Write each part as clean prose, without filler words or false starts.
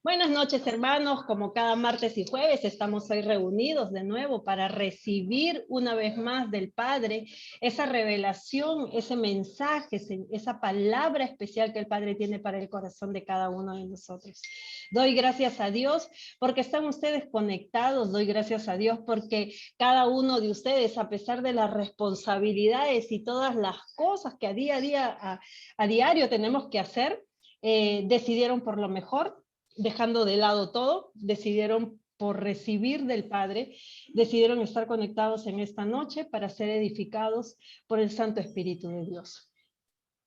Buenas noches, hermanos. Como cada martes y jueves, estamos hoy reunidos de nuevo para recibir una vez más del Padre esa revelación, ese mensaje, esa palabra especial que el Padre tiene para el corazón de cada uno de nosotros. Doy gracias a Dios porque están ustedes conectados. Doy gracias a Dios porque cada uno de ustedes, a pesar de las responsabilidades y todas las cosas que a diario tenemos que hacer, decidieron por lo mejor, dejando de lado todo, decidieron por recibir del Padre, decidieron estar conectados en esta noche para ser edificados por el Santo Espíritu de Dios.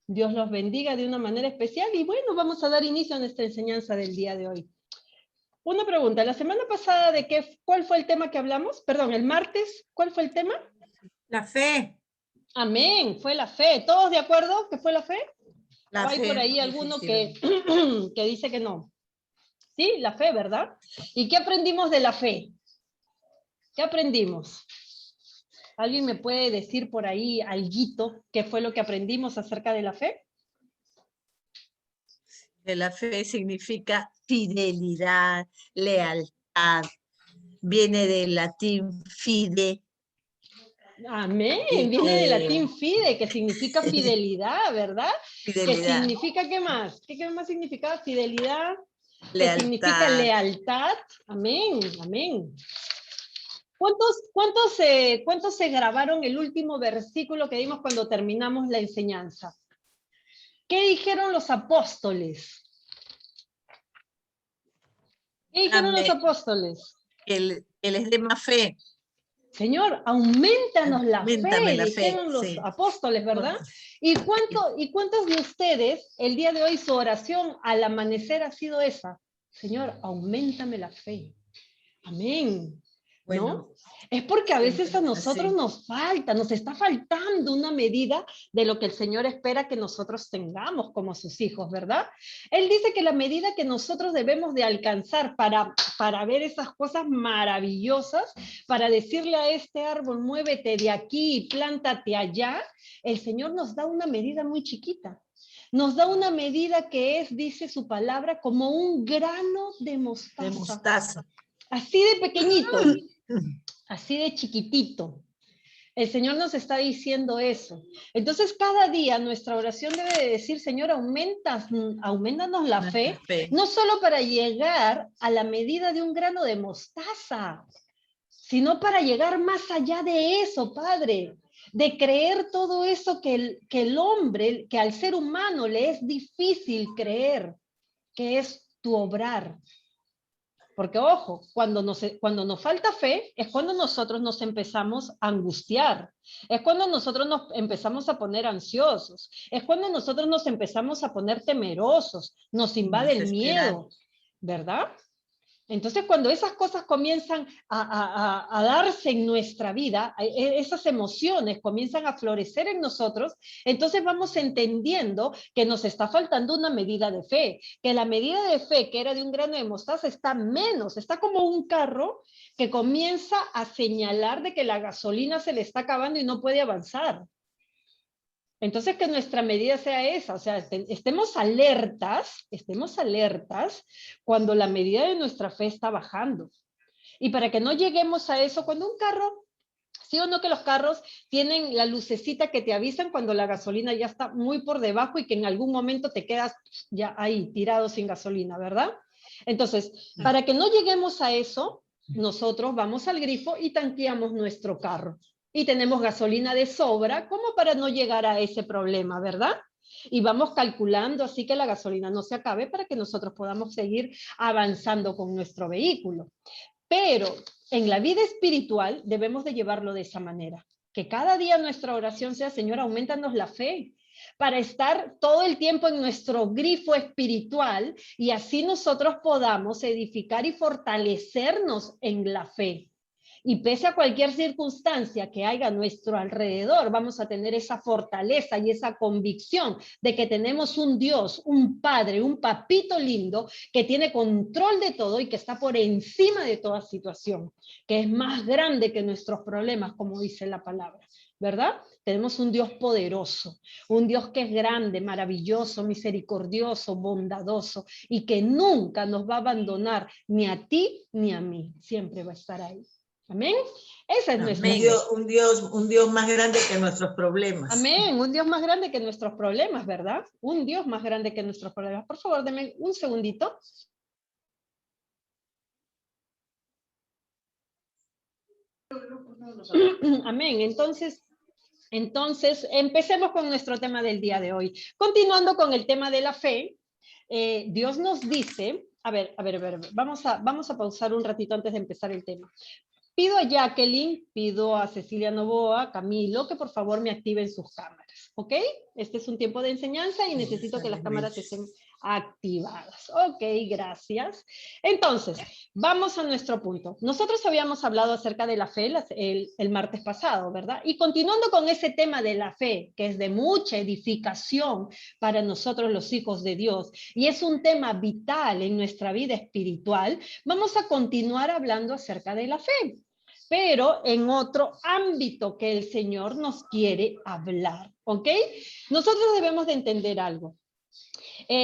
Dios los bendiga de una manera especial y bueno, vamos a dar inicio a nuestra enseñanza del día de hoy. Una pregunta, la semana pasada ¿cuál fue el tema que hablamos? Perdón, el martes, ¿cuál fue el tema? La fe. Amén, fue la fe. ¿Todos de acuerdo que fue la fe? La ¿O hay fe por ahí alguno que dice que no? Sí, la fe, ¿verdad? ¿Y qué aprendimos de la fe? ¿Qué aprendimos? ¿Alguien me puede decir por ahí alguito qué fue lo que aprendimos acerca de la fe? De la fe significa fidelidad, lealtad. Viene del latín fide. Amén, viene del latín fide, que significa fidelidad, ¿verdad? Fidelidad. ¿Qué significa qué más? ¿Qué más significa fidelidad? Lealtad. ¿Qué significa lealtad? Amén, amén. ¿Cuántos se grabaron el último versículo que dimos cuando terminamos la enseñanza? ¿Qué dijeron los apóstoles? ¿Qué dijeron los apóstoles? Que les dé más fe. Señor, aumentanos la fe, dijeron los sí. apóstoles, ¿verdad? ¿Y cuántos de ustedes, el día de hoy, su oración al amanecer ha sido esa? Señor, auméntame la fe. Amén. Bueno, ¿no? Es porque a veces a nosotros nos está faltando una medida de lo que el Señor espera que nosotros tengamos como sus hijos, ¿verdad? Él dice que la medida que nosotros debemos de alcanzar para ver esas cosas maravillosas, para decirle a este árbol, muévete de aquí y plántate allá, el Señor nos da una medida muy chiquita. Nos da una medida que es, dice su palabra, como un grano de mostaza. De mostaza. Así de pequeñito, así de chiquitito. El Señor nos está diciendo eso. Entonces, cada día nuestra oración debe de decir, Señor, aumentanos la fe, no solo para llegar a la medida de un grano de mostaza, sino para llegar más allá de eso, Padre, de creer todo eso que el hombre, que al ser humano le es difícil creer, que es tu obrar. Porque, ojo, cuando nos falta fe, es cuando nosotros nos empezamos a angustiar, es cuando nosotros nos empezamos a poner ansiosos, es cuando nosotros nos empezamos a poner temerosos, nos invade el miedo, ¿verdad? Entonces, cuando esas cosas comienzan a darse en nuestra vida, esas emociones comienzan a florecer en nosotros, entonces vamos entendiendo que nos está faltando una medida de fe, que la medida de fe que era de un grano de mostaza está menos, está como un carro que comienza a señalar de que la gasolina se le está acabando y no puede avanzar. Entonces, que nuestra medida sea esa, o sea, estemos alertas cuando la medida de nuestra fe está bajando. Y para que no lleguemos a eso, cuando un carro, sí o no que los carros tienen la lucecita que te avisan cuando la gasolina ya está muy por debajo y que en algún momento te quedas ya ahí tirado sin gasolina, ¿verdad? Entonces, para que no lleguemos a eso, nosotros vamos al grifo y tanqueamos nuestro carro. Y tenemos gasolina de sobra como para no llegar a ese problema, ¿verdad? Y vamos calculando así que la gasolina no se acabe para que nosotros podamos seguir avanzando con nuestro vehículo. Pero en la vida espiritual debemos de llevarlo de esa manera. Que cada día nuestra oración sea, Señor, aumentanos la fe para estar todo el tiempo en nuestro grifo espiritual y así nosotros podamos edificar y fortalecernos en la fe. Y pese a cualquier circunstancia que haya a nuestro alrededor, vamos a tener esa fortaleza y esa convicción de que tenemos un Dios, un Padre, un papito lindo que tiene control de todo y que está por encima de toda situación, que es más grande que nuestros problemas, como dice la palabra. ¿verdad? Tenemos un Dios poderoso, un Dios que es grande, maravilloso, misericordioso, bondadoso y que nunca nos va a abandonar ni a ti ni a mí. Siempre va a estar ahí. Amén. Esa es nuestra Amén. fe. Un Dios más grande que nuestros problemas. Amén. Un Dios más grande que nuestros problemas, ¿verdad? Un Dios más grande que nuestros problemas. Por favor, denme un segundito. Amén. Entonces, empecemos con nuestro tema del día de hoy. Continuando con el tema de la fe, Dios nos dice, a ver, vamos a pausar un ratito antes de empezar el tema. Pido a Jacqueline, pido a Cecilia Novoa, Camilo, que por favor me activen sus cámaras, ¿ok? Este es un tiempo de enseñanza y necesito que las cámaras estén activadas. Ok, gracias. Entonces, vamos a nuestro punto. Nosotros habíamos hablado acerca de la fe el martes pasado, ¿verdad? Y continuando con ese tema de la fe, que es de mucha edificación para nosotros los hijos de Dios, y es un tema vital en nuestra vida espiritual, vamos a continuar hablando acerca de la fe, pero en otro ámbito que el Señor nos quiere hablar, ¿ok? Nosotros debemos de entender algo.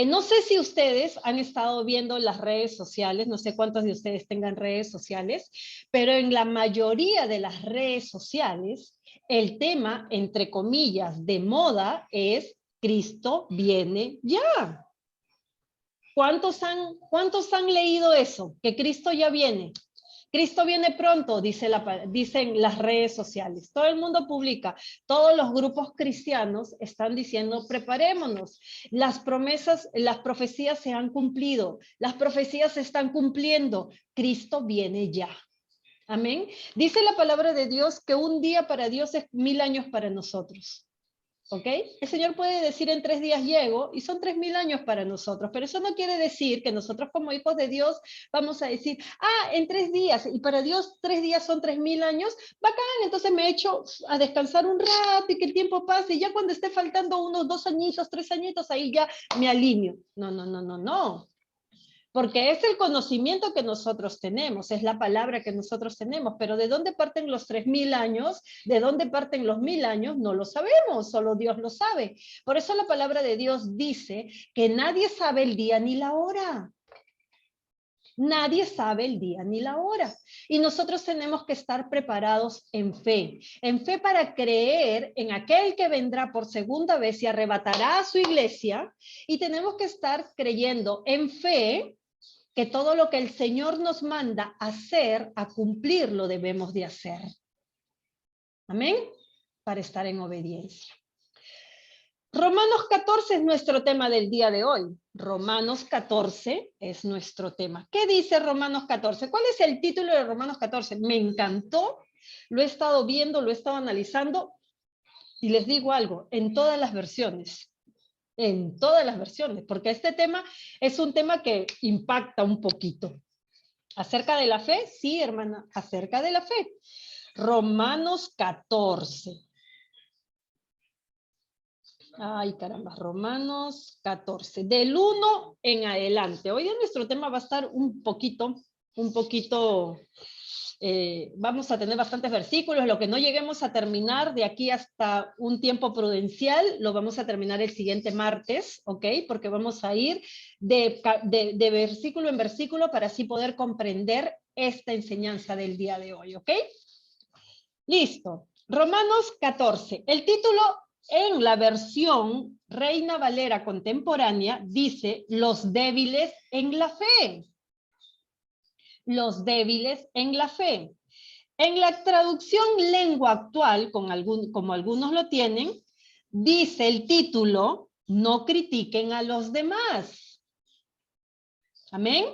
No sé si ustedes han estado viendo las redes sociales, no sé cuántos de ustedes tengan redes sociales, pero en la mayoría de las redes sociales, el tema, entre comillas, de moda es Cristo viene ya. ¿Cuántos han leído eso? Que Cristo ya viene. Cristo viene pronto, dicen las redes sociales. Todo el mundo publica. Todos los grupos cristianos están diciendo, preparémonos. Las promesas, las profecías se han cumplido. Las profecías se están cumpliendo. Cristo viene ya. Amén. Dice la palabra de Dios que un día para Dios es 1000 años para nosotros. ¿Ok? El Señor puede decir en 3 días llego y son 3000 años para nosotros, pero eso no quiere decir que nosotros como hijos de Dios vamos a decir, en 3 días, y para Dios 3 días son 3000 años, bacán, entonces me echo a descansar un rato y que el tiempo pase y ya cuando esté faltando unos 2 añitos, 3 añitos, ahí ya me alineo. No. Porque es el conocimiento que nosotros tenemos, es la palabra que nosotros tenemos, pero ¿de dónde parten los 3000 años? ¿De dónde parten los 1000 años? No lo sabemos, solo Dios lo sabe. Por eso la palabra de Dios dice que nadie sabe el día ni la hora. Nadie sabe el día ni la hora. Y nosotros tenemos que estar preparados en fe para creer en aquel que vendrá por segunda vez y arrebatará a su iglesia. Y tenemos que estar creyendo en fe que todo lo que el Señor nos manda a hacer, a cumplir, lo debemos de hacer. Amén. Para estar en obediencia. Romanos 14 es nuestro tema del día de hoy. Romanos 14 es nuestro tema. ¿Qué dice Romanos 14? ¿Cuál es el título de Romanos 14? Me encantó, lo he estado viendo, lo he estado analizando y les digo algo, en todas las versiones, porque este tema es un tema que impacta un poquito. ¿Acerca de la fe? Sí, hermana, acerca de la fe. Romanos 14. Ay, caramba, Romanos 14. Del 1 en adelante. Hoy nuestro tema va a estar un poquito, vamos a tener bastantes versículos. Lo que no lleguemos a terminar de aquí hasta un tiempo prudencial, lo vamos a terminar el siguiente martes, ¿ok? Porque vamos a ir de versículo en versículo para así poder comprender esta enseñanza del día de hoy, ¿ok? Listo. Romanos 14. El título en la versión Reina Valera contemporánea dice los débiles en la fe. Los débiles en la fe. En la traducción lengua actual, como algunos lo tienen, dice el título, no critiquen a los demás. Amén.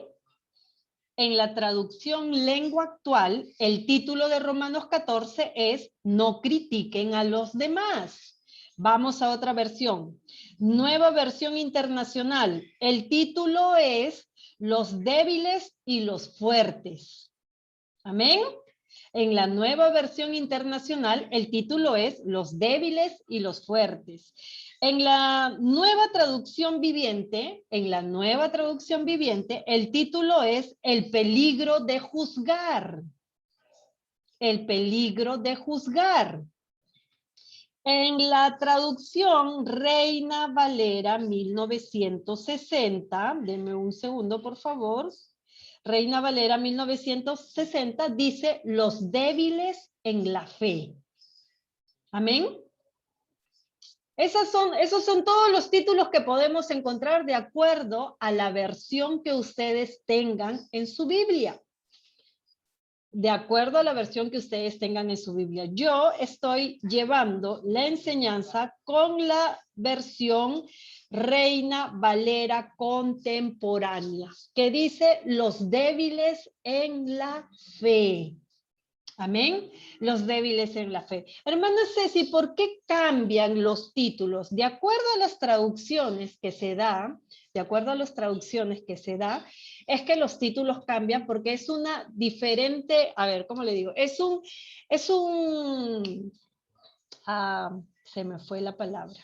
En la traducción lengua actual, el título de Romanos 14 es no critiquen a los demás. Vamos a otra versión. Nueva versión internacional. El título es los débiles y los fuertes. Amén. En la nueva versión internacional, el título es Los débiles y los fuertes. En la nueva traducción viviente, el título es El peligro de juzgar. El peligro de juzgar. En la traducción Reina Valera 1960, denme un segundo por favor, Reina Valera 1960 dice los débiles en la fe. Amén. Esos son todos los títulos que podemos encontrar de acuerdo a la versión que ustedes tengan en su Biblia. De acuerdo a la versión que ustedes tengan en su Biblia. Yo estoy llevando la enseñanza con la versión Reina Valera contemporánea, que dice los débiles en la fe. Amén. Los débiles en la fe. Hermana Ceci, ¿por qué cambian los títulos? De acuerdo a las traducciones que se da, es que los títulos cambian porque es una diferente, a ver, ¿cómo le digo? Se me fue la palabra.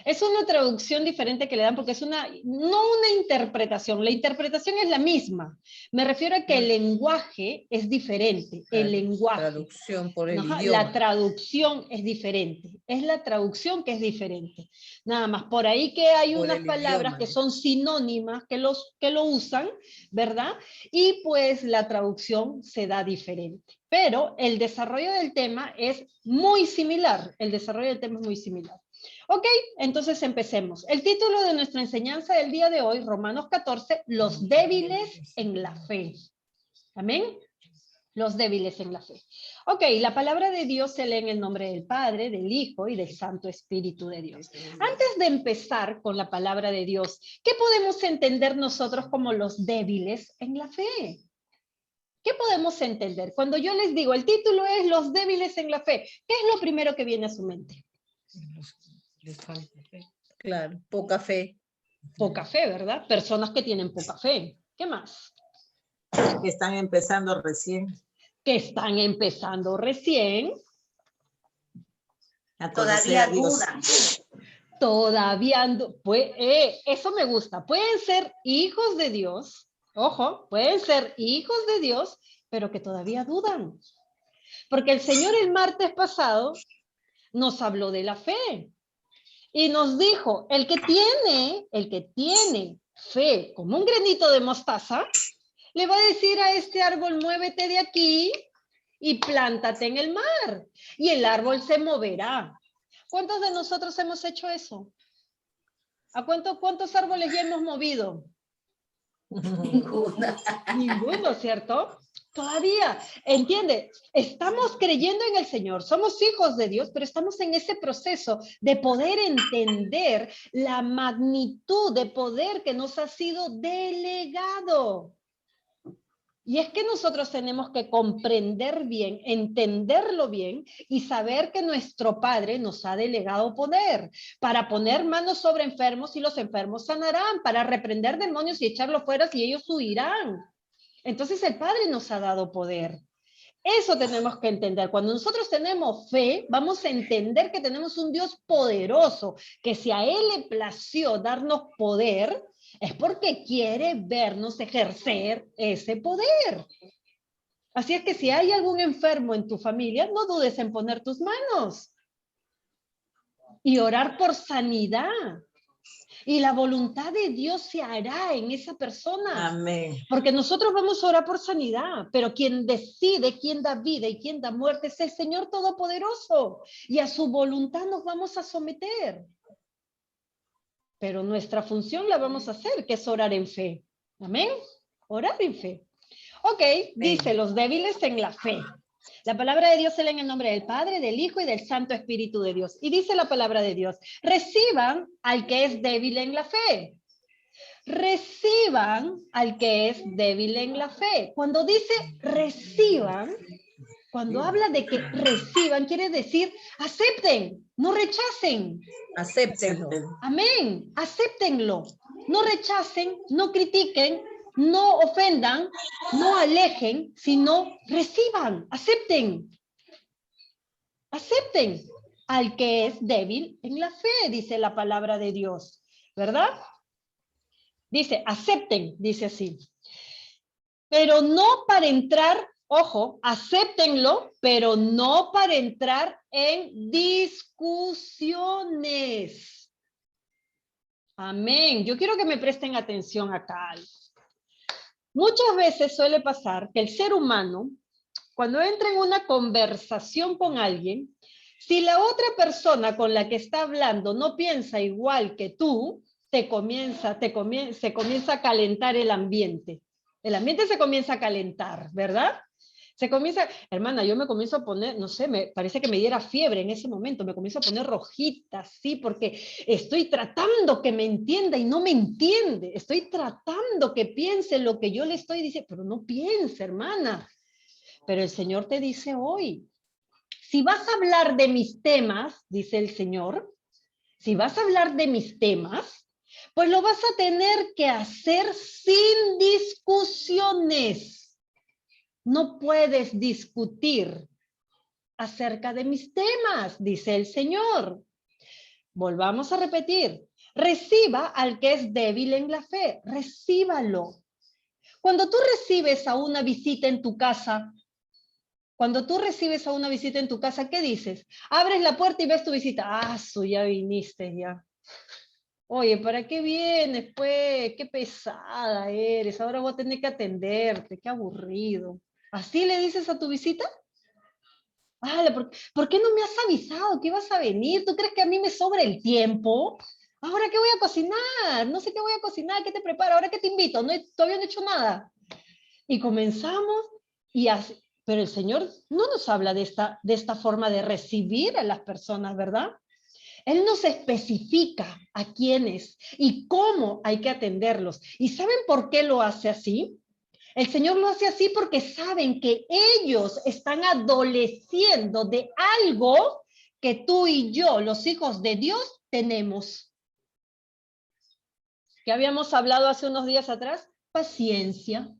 Es una traducción diferente que le dan porque es no una interpretación. La interpretación es la misma. Me refiero a que el lenguaje es diferente. El lenguaje. Traducción por el Ajá, idioma. la traducción es diferente. Es la traducción que es diferente. Nada más. Por ahí que hay Por unas el palabras idioma. que son sinónimas que lo usan, ¿verdad? Y pues la traducción se da diferente. Pero el desarrollo del tema es muy similar. Ok, entonces empecemos. El título de nuestra enseñanza del día de hoy, Romanos 14, los débiles en la fe. Amén. Los débiles en la fe. Ok, la palabra de Dios se lee en el nombre del Padre, del Hijo y del Santo Espíritu de Dios. Antes de empezar con la palabra de Dios, ¿qué podemos entender nosotros como los débiles en la fe? ¿Qué podemos entender? Cuando yo les digo, el título es Los débiles en la fe, ¿qué es lo primero que viene a su mente? Les falta fe. Claro, poca fe. Poca fe, ¿verdad? Personas que tienen poca fe. ¿Qué más? Que están empezando recién. Que están empezando recién. A conocer a Dios. Todavía eso me gusta. Pueden ser hijos de Dios, ojo, pueden ser hijos de Dios, pero que todavía dudan. Porque el Señor el martes pasado nos habló de la fe y nos dijo, el que tiene fe como un granito de mostaza, le va a decir a este árbol, muévete de aquí y plántate en el mar. Y el árbol se moverá. ¿Cuántos de nosotros hemos hecho eso? ¿A cuántos árboles ya hemos movido? Ninguno, ¿cierto? Todavía, ¿entiende? Estamos creyendo en el Señor, somos hijos de Dios, pero estamos en ese proceso de poder entender la magnitud de poder que nos ha sido delegado. Y es que nosotros tenemos que comprender bien, entenderlo bien y saber que nuestro Padre nos ha delegado poder para poner manos sobre enfermos y los enfermos sanarán, para reprender demonios y echarlos fuera y ellos huirán. Entonces el Padre nos ha dado poder. Eso tenemos que entender. Cuando nosotros tenemos fe, vamos a entender que tenemos un Dios poderoso, que si a Él le plació darnos poder, es porque quiere vernos ejercer ese poder. Así es que si hay algún enfermo en tu familia, no dudes en poner tus manos y orar por sanidad. Y la voluntad de Dios se hará en esa persona. Amén. Porque nosotros vamos a orar por sanidad, pero quien decide quién da vida y quién da muerte es el Señor Todopoderoso. Y a su voluntad nos vamos a someter. Pero nuestra función la vamos a hacer, que es orar en fe. Amén. Orar en fe. Ok, dice los débiles en la fe. La palabra de Dios se lee en el nombre del Padre, del Hijo y del Santo Espíritu de Dios. Y dice la palabra de Dios, reciban al que es débil en la fe. Reciban al que es débil en la fe. Cuando dice reciban, cuando habla de que reciban, quiere decir acepten, no rechacen. Acéptenlo. Amén, acéptenlo. No rechacen, no critiquen, no ofendan, no alejen, sino reciban, acepten. Acepten al que es débil en la fe, dice la palabra de Dios, ¿verdad? Dice, acepten, dice así. Pero no para entrar Ojo, acéptenlo, pero no para entrar en discusiones. Amén. Yo quiero que me presten atención acá. Muchas veces suele pasar que el ser humano, cuando entra en una conversación con alguien, si la otra persona con la que está hablando no piensa igual que tú, se comienza a calentar el ambiente. El ambiente se comienza a calentar, ¿verdad? Se comienza, hermana, yo me comienzo a poner, no sé, me parece que me diera fiebre en ese momento, me comienzo a poner rojita, sí, porque estoy tratando que me entienda y no me entiende. Estoy tratando que piense lo que yo le estoy diciendo, pero no piense, hermana. Pero el Señor te dice hoy, si vas a hablar de mis temas, dice el Señor, si vas a hablar de mis temas, pues lo vas a tener que hacer sin discusiones. No puedes discutir acerca de mis temas, dice el Señor. Volvamos a repetir. Reciba al que es débil en la fe. Recíbalo. Cuando tú recibes a una visita en tu casa, ¿qué dices? Abres la puerta y ves tu visita. Ah, ya viniste ya. Oye, ¿para qué vienes, pues? Qué pesada eres. Ahora voy a tener que atenderte. Qué aburrido. ¿Así le dices a tu visita? Vale, ¿por qué no me has avisado que ibas a venir? ¿Tú crees que a mí me sobra el tiempo? ¿Ahora qué voy a cocinar? No sé qué voy a cocinar, ¿qué te preparo? ¿Ahora qué te invito? Todavía no he hecho nada. Y comenzamos, pero el Señor no nos habla de esta forma de recibir a las personas, ¿verdad? Él nos especifica a quiénes y cómo hay que atenderlos. ¿Y saben por qué lo hace así? El Señor lo hace así porque saben que ellos están adoleciendo de algo que tú y yo, los hijos de Dios, tenemos. ¿Qué habíamos hablado hace unos días atrás? Paciencia,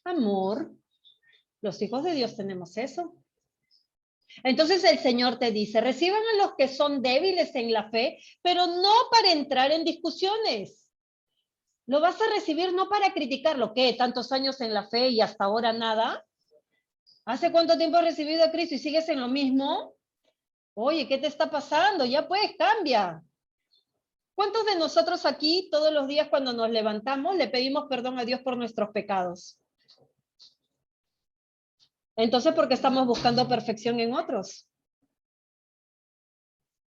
amor. Los hijos de Dios tenemos eso. Entonces el Señor te dice, reciban a los que son débiles en la fe, pero no para entrar en discusiones. Lo vas a recibir no para criticarlo. ¿Qué? ¿Tantos años en la fe y hasta ahora nada? ¿Hace cuánto tiempo has recibido a Cristo y sigues en lo mismo? Oye, ¿qué te está pasando? Ya pues, cambia. ¿Cuántos de nosotros aquí todos los días cuando nos levantamos le pedimos perdón a Dios por nuestros pecados? Entonces, ¿por qué estamos buscando perfección en otros?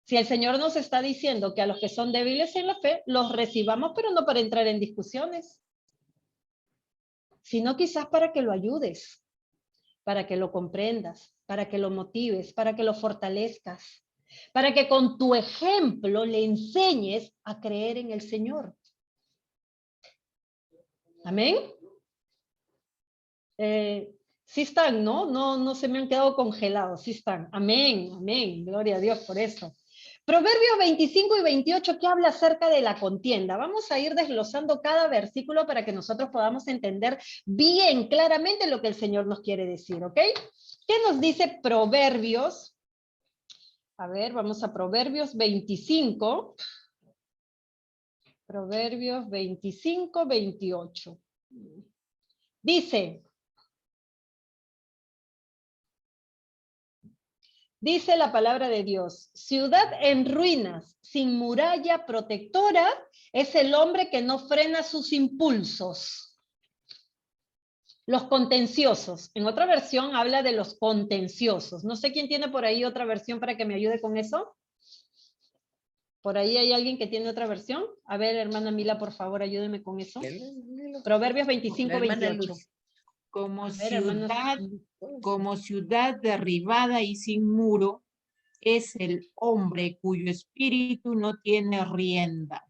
Si el Señor nos está diciendo que a los que son débiles en la fe, los recibamos, pero no para entrar en discusiones, sino quizás para que lo ayudes, para que lo comprendas, para que lo motives, para que lo fortalezcas, para que con tu ejemplo le enseñes a creer en el Señor. Amén. Sí están, ¿no? No se me han quedado congelados, sí están. Amén, amén. Gloria a Dios por eso. Proverbios 25 y 28 que habla acerca de la contienda. Vamos a ir desglosando cada versículo para que nosotros podamos entender bien claramente lo que el Señor nos quiere decir, ¿ok? ¿Qué nos dice Proverbios? A ver, vamos a Proverbios 25. Proverbios 25, 28. Dice la palabra de Dios, ciudad en ruinas, sin muralla protectora, es el hombre que no frena sus impulsos. Los contenciosos. En otra versión habla de los contenciosos. No sé quién tiene por ahí otra versión para que me ayude con eso. ¿Por ahí hay alguien que tiene otra versión? A ver, hermana Mila, por favor, ayúdeme con eso. Proverbios 25, 28. Como ciudad derribada y sin muro, es el hombre cuyo espíritu no tiene rienda.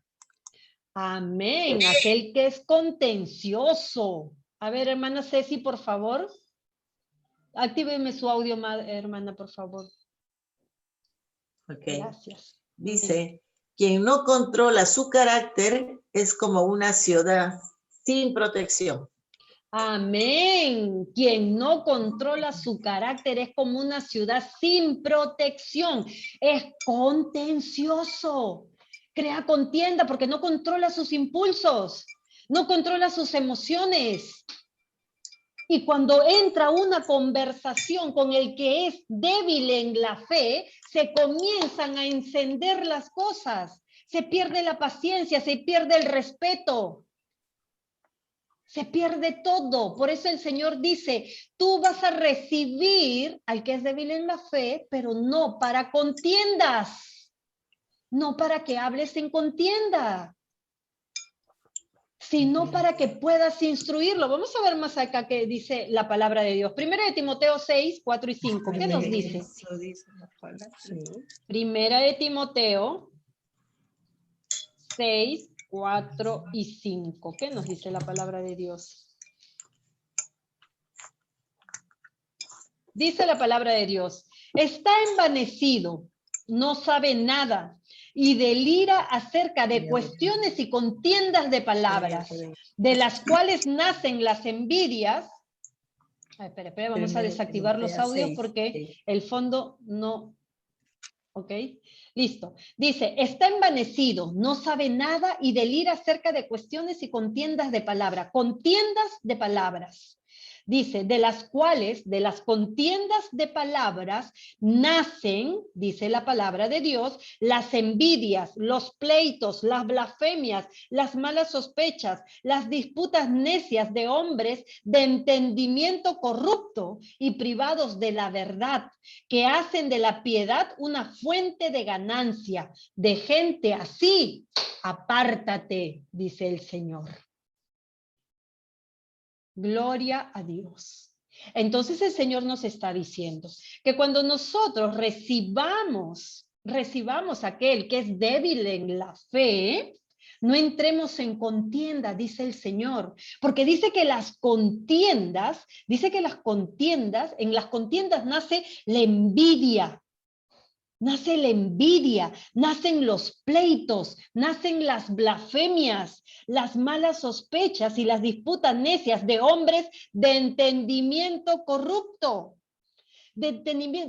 Amén, aquel que es contencioso. A ver, hermana Ceci, por favor. Actíveme su audio, hermana, por favor. Ok. Gracias. Dice, quien no controla su carácter es como una ciudad sin protección. Amén. Quien no controla su carácter es como una ciudad sin protección. Es contencioso. Crea contienda porque no controla sus impulsos. No controla sus emociones. Y cuando entra una conversación con el que es débil en la fe, se comienzan a encender las cosas. Se pierde la paciencia, se pierde el respeto. Se pierde todo. Por eso el Señor dice, tú vas a recibir al que es débil en la fe, pero no para contiendas. No para que hables en contienda, sino para que puedas instruirlo. Vamos a ver más acá qué dice la palabra de Dios. Primera de Timoteo 6, 4 y 5. ¿Qué nos dice? Eso dice la palabra. Primera de Timoteo 6, 4 y 5. ¿Qué nos dice la palabra de Dios? Dice la palabra de Dios, está envanecido, no sabe nada, y delira acerca de cuestiones y contiendas de palabras, de las cuales nacen las envidias. Espera, vamos a desactivar los audios porque el fondo no... ¿Ok? Listo. Dice, está envanecido, no sabe nada y delira acerca de cuestiones y contiendas de palabras. Contiendas de palabras. Dice, de las cuales, de las contiendas de palabras, nacen, dice la palabra de Dios, las envidias, los pleitos, las blasfemias, las malas sospechas, las disputas necias de hombres de entendimiento corrupto y privados de la verdad, que hacen de la piedad una fuente de ganancia. De gente así, apártate, dice el Señor. Gloria a Dios. Entonces el Señor nos está diciendo que cuando nosotros recibamos aquel que es débil en la fe, no entremos en contienda, dice el Señor, porque dice que en las contiendas nace la envidia. Nace la envidia, nacen los pleitos, nacen las blasfemias, las malas sospechas y las disputas necias de hombres de entendimiento corrupto.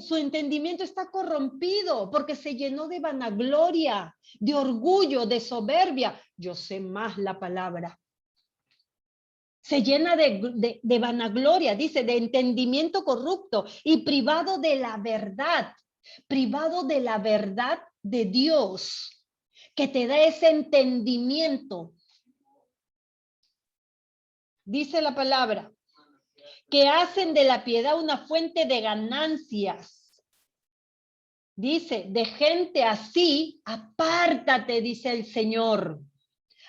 Su entendimiento está corrompido porque se llenó de vanagloria, de orgullo, de soberbia. Yo sé más la palabra. Se llena de vanagloria, dice, de entendimiento corrupto y privado de la verdad. Privado de la verdad de Dios, que te da ese entendimiento. Dice la palabra, que hacen de la piedad una fuente de ganancias. Dice, de gente así, apártate, dice el Señor.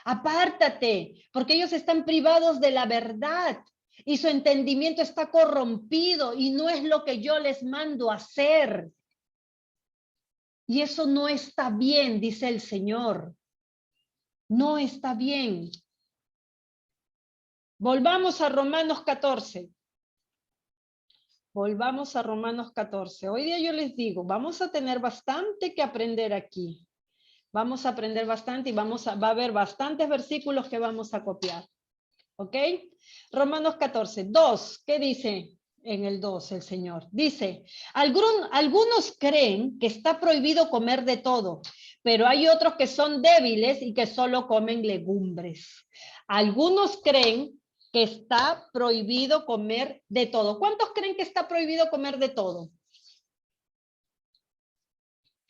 Apártate, porque ellos están privados de la verdad y su entendimiento está corrompido y no es lo que yo les mando a hacer. Y eso no está bien, dice el Señor. No está bien. Volvamos a Romanos 14. Volvamos a Romanos 14. Hoy día yo les digo, vamos a tener bastante que aprender aquí. Vamos a aprender bastante y va a haber bastantes versículos que vamos a copiar. ¿Ok? Romanos 14, 2. ¿Qué dice? En el 2 el Señor dice, algunos creen que está prohibido comer de todo, pero hay otros que son débiles y que solo comen legumbres. Algunos creen que está prohibido comer de todo. ¿Cuántos creen que está prohibido comer de todo?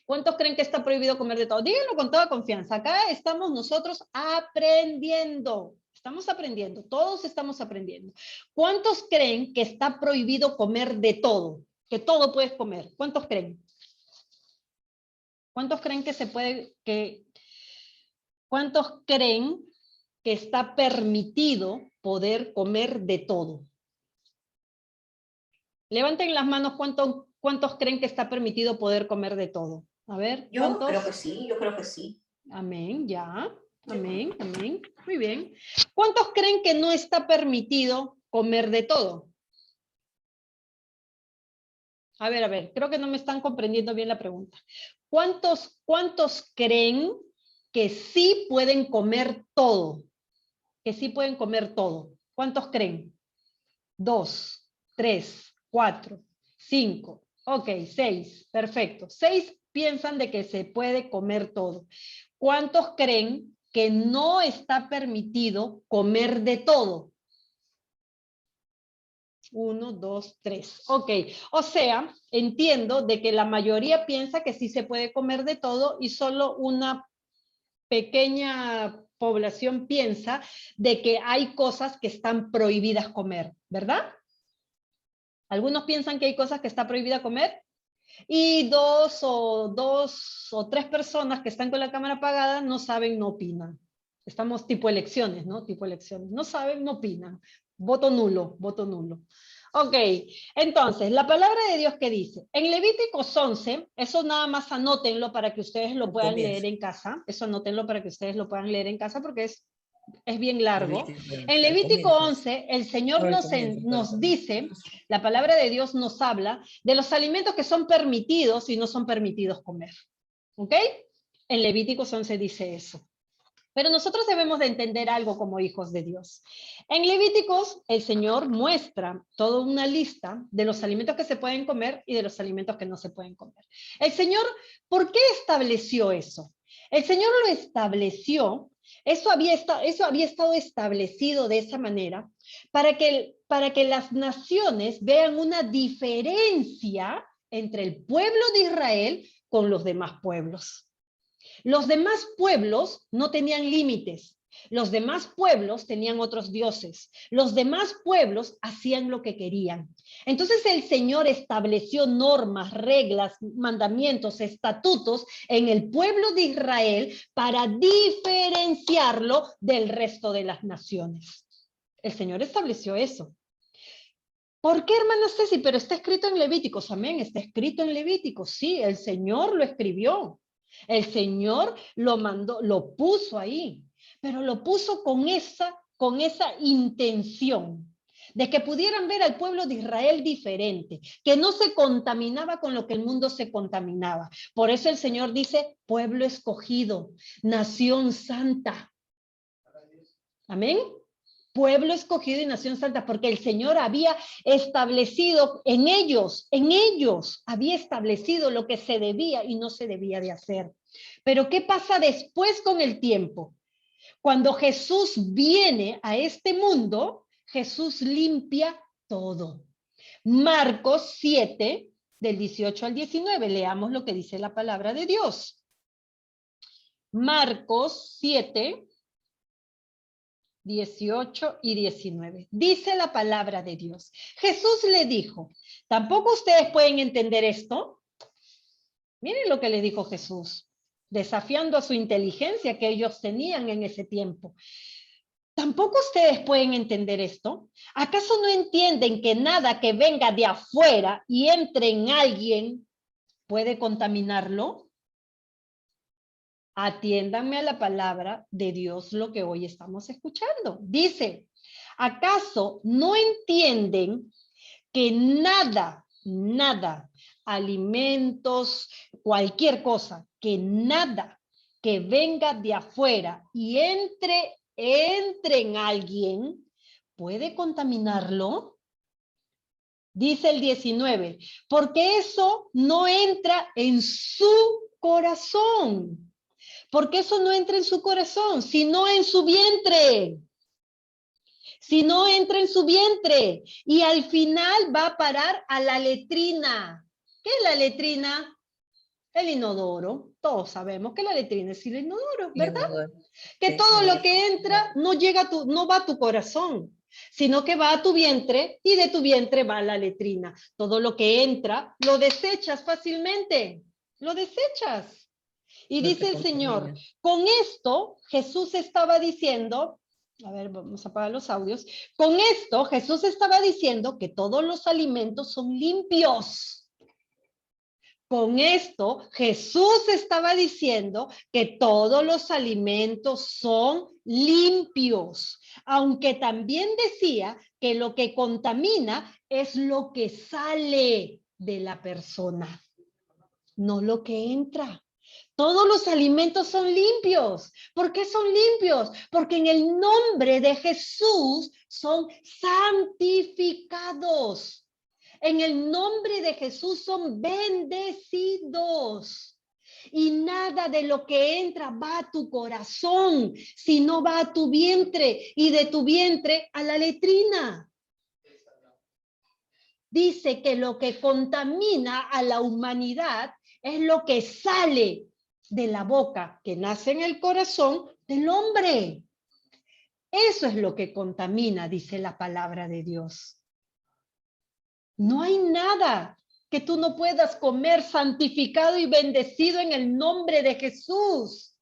¿Cuántos creen que está prohibido comer de todo? Díganlo con toda confianza. Acá estamos nosotros aprendiendo. Estamos aprendiendo, todos estamos aprendiendo. ¿Cuántos creen que está prohibido comer de todo? Que todo puedes comer. ¿Cuántos creen? ¿Cuántos creen que se puede, cuántos creen que está permitido poder comer de todo? Levanten las manos, ¿cuántos creen que está permitido poder comer de todo? A ver, Yo creo que sí, yo creo que sí. Amén, ya. Amén, amén. Muy bien. ¿Cuántos creen que no está permitido comer de todo? A ver, creo que no me están comprendiendo bien la pregunta. ¿Cuántos creen que sí pueden comer todo? Que sí pueden comer todo. ¿Cuántos creen? 2, 3, 4, 5. Ok, 6. Perfecto. 6 piensan de que se puede comer todo. ¿Cuántos creen que no está permitido comer de todo? 1, 2, 3. Ok, o sea, entiendo de que la mayoría piensa que sí se puede comer de todo y solo una pequeña población piensa de que hay cosas que están prohibidas comer, ¿verdad? Algunos piensan que hay cosas que está prohibida comer y dos o tres personas que están con la cámara apagada no saben, no opinan. Estamos tipo elecciones, ¿no? Tipo elecciones. No saben, no opinan. Voto nulo, voto nulo. Ok, entonces, la palabra de Dios que dice, en Levíticos 11, eso nada más anótenlo para que ustedes lo puedan leer en casa, eso anótenlo para que ustedes lo puedan leer en casa porque es bien largo. En Levítico 11, el Señor nos dice, la palabra de Dios nos habla de los alimentos que son permitidos y no son permitidos comer. ¿Ok? En Levíticos 11 dice eso. Pero nosotros debemos de entender algo como hijos de Dios. En Levíticos, el Señor muestra toda una lista de los alimentos que se pueden comer y de los alimentos que no se pueden comer. El Señor, ¿por qué estableció eso? El Señor lo estableció, eso había estado establecido de esa manera, para que las naciones vean una diferencia entre el pueblo de Israel con los demás pueblos. Los demás pueblos no tenían límites. Los demás pueblos tenían otros dioses. Los demás pueblos hacían lo que querían. Entonces el Señor estableció normas, reglas, mandamientos, estatutos en el pueblo de Israel para diferenciarlo del resto de las naciones. El Señor estableció eso. ¿Por qué, hermana Ceci? Pero está escrito en Levíticos. Amén, está escrito en Levíticos. Sí, el Señor lo escribió. El Señor lo mandó, lo puso ahí, pero lo puso con esa intención de que pudieran ver al pueblo de Israel diferente, que no se contaminaba con lo que el mundo se contaminaba. Por eso el Señor dice, pueblo escogido, nación santa. Amén. Pueblo escogido y nación santa, porque el Señor había establecido en ellos había establecido lo que se debía y no se debía de hacer. Pero ¿qué pasa después con el tiempo? Cuando Jesús viene a este mundo, Jesús limpia todo. Marcos 7, del 18 al 19, leamos lo que dice la palabra de Dios. Marcos 7, 18 y 19. Dice la palabra de Dios. Jesús le dijo, ¿tampoco ustedes pueden entender esto? Miren lo que le dijo Jesús, desafiando a su inteligencia que ellos tenían en ese tiempo. ¿Tampoco ustedes pueden entender esto? ¿Acaso no entienden que nada que venga de afuera y entre en alguien puede contaminarlo? Atiéndanme a la palabra de Dios, lo que hoy estamos escuchando. Dice, ¿acaso no entienden que nada, alimentos, cualquier cosa, que nada que venga de afuera y entre en alguien puede contaminarlo? Dice el 19, porque eso no entra en su corazón. Porque eso no entra en su corazón, sino en su vientre. Si no entra en su vientre y al final va a parar a la letrina. ¿Qué es la letrina? El inodoro. Todos sabemos que la letrina es el inodoro, ¿verdad? Que todo lo que entra no llega no va a tu corazón, sino que va a tu vientre y de tu vientre va a la letrina. Todo lo que entra lo desechas fácilmente. Lo desechas. Y dice el Señor, con esto Jesús estaba diciendo, a ver, vamos a apagar los audios, con esto Jesús estaba diciendo que todos los alimentos son limpios. Con esto Jesús estaba diciendo que todos los alimentos son limpios, aunque también decía que lo que contamina es lo que sale de la persona, no lo que entra. Todos los alimentos son limpios. ¿Por qué son limpios? Porque en el nombre de Jesús son santificados. En el nombre de Jesús son bendecidos. Y nada de lo que entra va a tu corazón, sino va a tu vientre y de tu vientre a la letrina. dice que lo que contamina a la humanidad es lo que sale de la boca, que nace en el corazón del hombre. Eso es lo que contamina, dice la palabra de Dios. No hay nada que tú no puedas comer santificado y bendecido en el nombre de Jesús.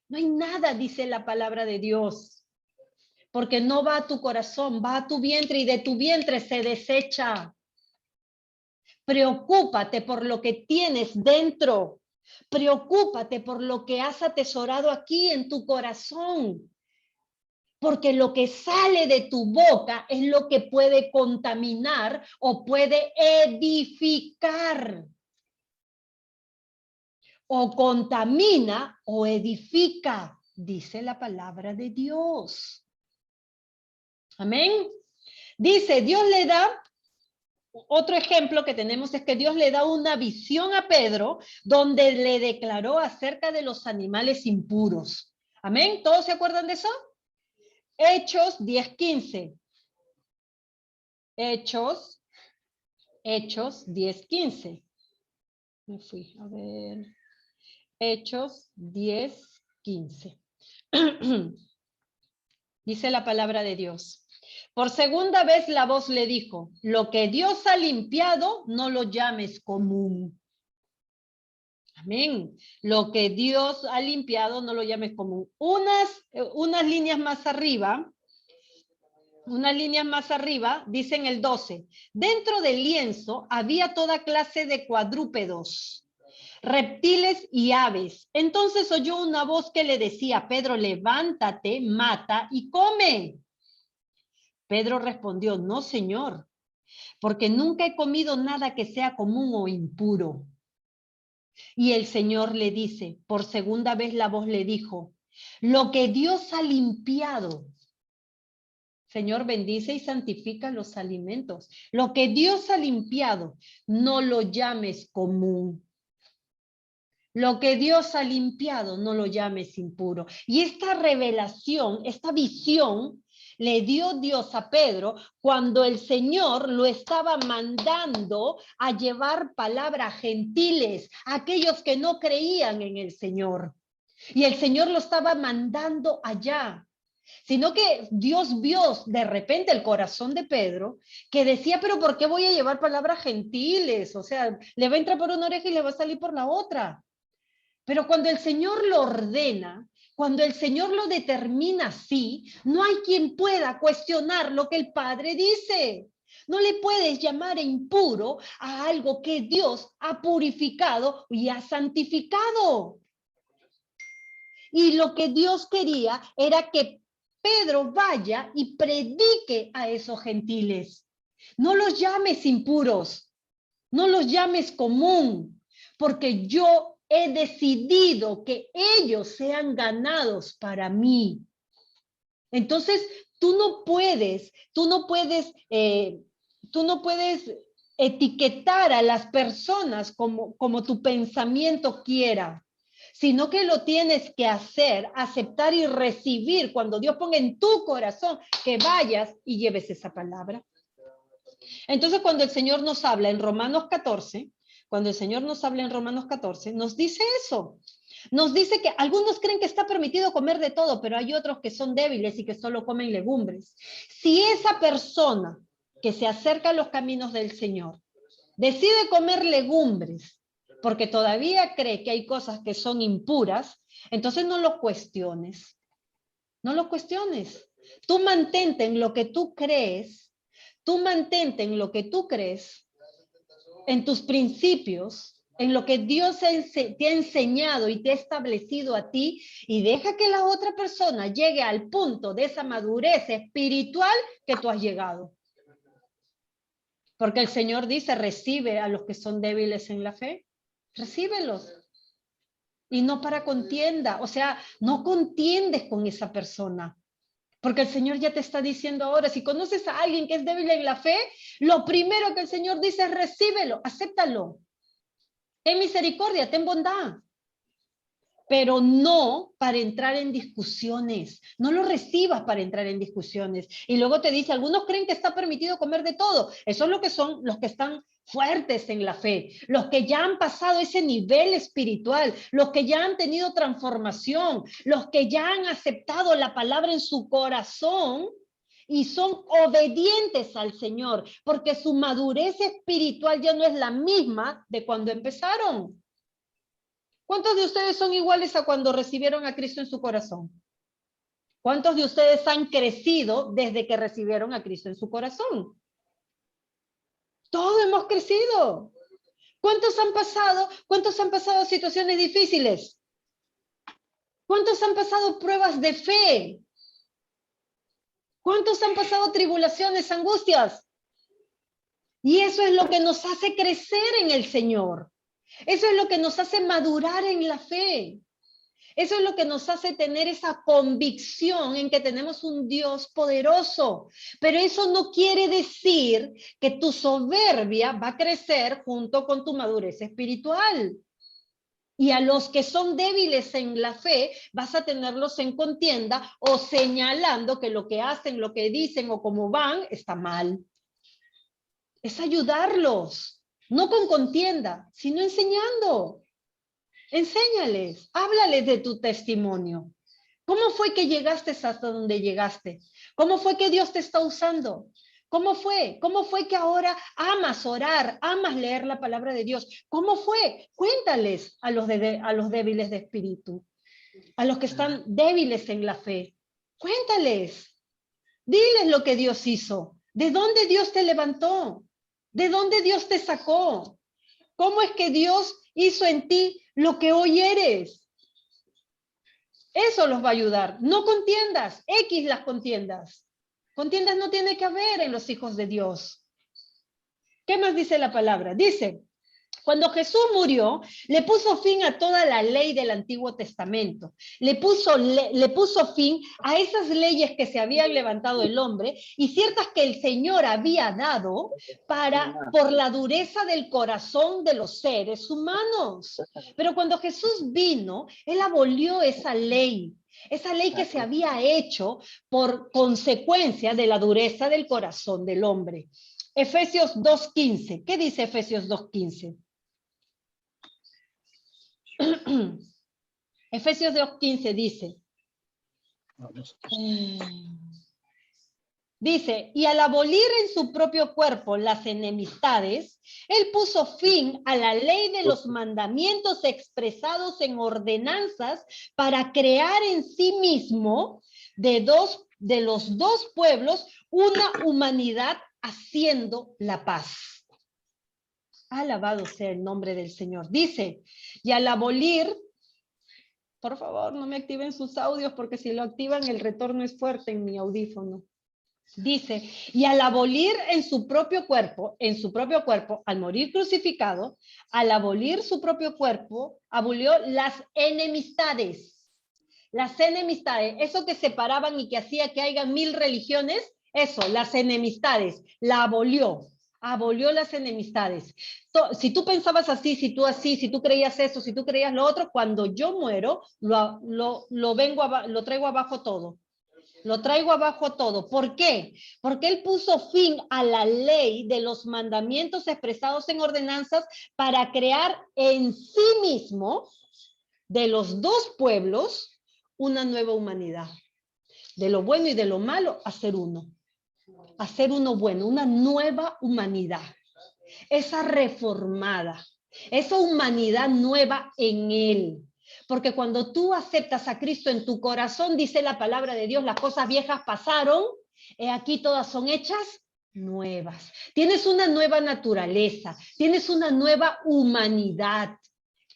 No hay nada, dice la palabra de Dios, porque no va a tu corazón, va a tu vientre y de tu vientre se desecha. Preocúpate por lo que tienes dentro. Preocúpate por lo que has atesorado aquí en tu corazón. Porque lo que sale de tu boca es lo que puede contaminar o puede edificar. O contamina o edifica, dice la palabra de Dios. Amén. Dice, Dios le da, otro ejemplo que tenemos es que Dios le da una visión a Pedro donde le declaró acerca de los animales impuros. Amén. ¿Todos se acuerdan de eso? Hechos 10:15. Hechos 10:15. Me fui, a ver. Hechos 10:15. Dice la palabra de Dios. Por segunda vez la voz le dijo, lo que Dios ha limpiado, no lo llames común. Amén. Lo que Dios ha limpiado, no lo llames común. Unas líneas más arriba, dicen el 12. Dentro del lienzo había toda clase de cuadrúpedos, reptiles y aves. Entonces oyó una voz que le decía, Pedro, levántate, mata y come. Pedro respondió, no, Señor, porque nunca he comido nada que sea común o impuro. Y el Señor le dice, por segunda vez la voz le dijo, lo que Dios ha limpiado. Señor, bendice y santifica los alimentos. Lo que Dios ha limpiado, no lo llames común. Lo que Dios ha limpiado, no lo llames impuro. Y esta revelación, esta visión, le dio Dios a Pedro cuando el Señor lo estaba mandando a llevar palabra a gentiles, a aquellos que no creían en el Señor. Y el Señor lo estaba mandando allá. Sino que Dios vio de repente el corazón de Pedro, que decía, pero ¿por qué voy a llevar palabras gentiles? O sea, le va a entrar por una oreja y le va a salir por la otra. Pero cuando el Señor lo ordena, cuando el Señor lo determina así, no hay quien pueda cuestionar lo que el Padre dice. No le puedes llamar impuro a algo que Dios ha purificado y ha santificado. Y lo que Dios quería era que Pedro vaya y predique a esos gentiles. No los llames impuros, no los llames común, porque yo he decidido que ellos sean ganados para mí. Entonces, tú no puedes etiquetar a las personas como tu pensamiento quiera, sino que lo tienes que hacer, aceptar y recibir cuando Dios ponga en tu corazón que vayas y lleves esa palabra. Entonces, cuando el Señor nos habla en Romanos 14, nos dice eso. Nos dice que algunos creen que está permitido comer de todo, pero hay otros que son débiles y que solo comen legumbres. Si esa persona que se acerca a los caminos del Señor decide comer legumbres porque todavía cree que hay cosas que son impuras, entonces no lo cuestiones. No lo cuestiones. Tú mantente en lo que tú crees. Tú mantente en lo que tú crees, en tus principios, en lo que Dios te ha enseñado y te ha establecido a ti, y deja que la otra persona llegue al punto de esa madurez espiritual que tú has llegado. Porque el Señor dice, recibe a los que son débiles en la fe, recíbelos. Y no para contienda, o sea, no contiendes con esa persona. Porque el Señor ya te está diciendo ahora, si conoces a alguien que es débil en la fe, lo primero que el Señor dice es recíbelo, acéptalo. Ten misericordia, ten bondad. pero no para entrar en discusiones. No lo recibas para entrar en discusiones. Y luego te dice, algunos creen que está permitido comer de todo. Eso es lo que son los que están fuertes en la fe, los que ya han pasado ese nivel espiritual, los que ya han tenido transformación, los que ya han aceptado la palabra en su corazón y son obedientes al Señor, porque su madurez espiritual ya no es la misma de cuando empezaron. ¿Cuántos de ustedes son iguales a cuando recibieron a Cristo en su corazón? ¿Cuántos de ustedes han crecido desde que recibieron a Cristo en su corazón? Todos hemos crecido. ¿Cuántos han pasado situaciones difíciles? ¿Cuántos han pasado pruebas de fe? ¿Cuántos han pasado tribulaciones, angustias? Y eso es lo que nos hace crecer en el Señor. Eso es lo que nos hace madurar en la fe. Eso es lo que nos hace tener esa convicción en que tenemos un Dios poderoso. Pero eso no quiere decir que tu soberbia va a crecer junto con tu madurez espiritual. Y a los que son débiles en la fe, vas a tenerlos en contienda o señalando que lo que hacen, lo que dicen o cómo van está mal. Es ayudarlos. No con contienda, sino enseñando. Enséñales, háblales de tu testimonio. ¿Cómo fue que llegaste hasta donde llegaste? ¿Cómo fue que Dios te está usando? ¿Cómo fue? ¿Cómo fue que ahora amas orar, amas leer la palabra de Dios? ¿Cómo fue? Cuéntales a los débiles de espíritu, a los que están débiles en la fe. Cuéntales. Diles lo que Dios hizo. ¿De dónde Dios te levantó? ¿De dónde Dios te sacó? ¿Cómo es que Dios hizo en ti lo que hoy eres? Eso los va a ayudar. No contiendas, las contiendas. Contiendas no tiene que haber en los hijos de Dios. ¿Qué más dice la palabra? Dice, cuando Jesús murió, le puso fin a toda la ley del Antiguo Testamento. Le puso fin a esas leyes que se habían levantado el hombre y ciertas que el Señor había dado por la dureza del corazón de los seres humanos. Pero cuando Jesús vino, Él abolió esa ley que se había hecho por consecuencia de la dureza del corazón del hombre. Efesios 2:15. ¿Qué dice Efesios 2:15? Efesios 2:15 dice, y al abolir en su propio cuerpo las enemistades, él puso fin a la ley de los mandamientos expresados en ordenanzas para crear en sí mismo de los dos pueblos una humanidad haciendo la paz. Alabado sea el nombre del Señor. Dice, y al abolir, por favor, no me activen sus audios porque si lo activan el retorno es fuerte en mi audífono. Dice, y al abolir en su propio cuerpo, al morir crucificado, al abolir su propio cuerpo, abolió las enemistades. Las enemistades, eso que separaban y que hacía que haya 1000 religiones, eso, las enemistades, la abolió las enemistades. Si tú pensabas así, si tú creías eso, si tú creías lo otro, cuando yo muero, lo traigo abajo todo. Lo traigo abajo todo. ¿Por qué? Porque él puso fin a la ley de los mandamientos expresados en ordenanzas para crear en sí mismo, de los dos pueblos, una nueva humanidad. De lo bueno y de lo malo, hacer uno. Hacer uno bueno, una nueva humanidad. Esa reformada, esa humanidad nueva en él. Porque cuando tú aceptas a Cristo en tu corazón, dice la palabra de Dios, las cosas viejas pasaron, aquí todas son hechas nuevas. Tienes una nueva naturaleza, tienes una nueva humanidad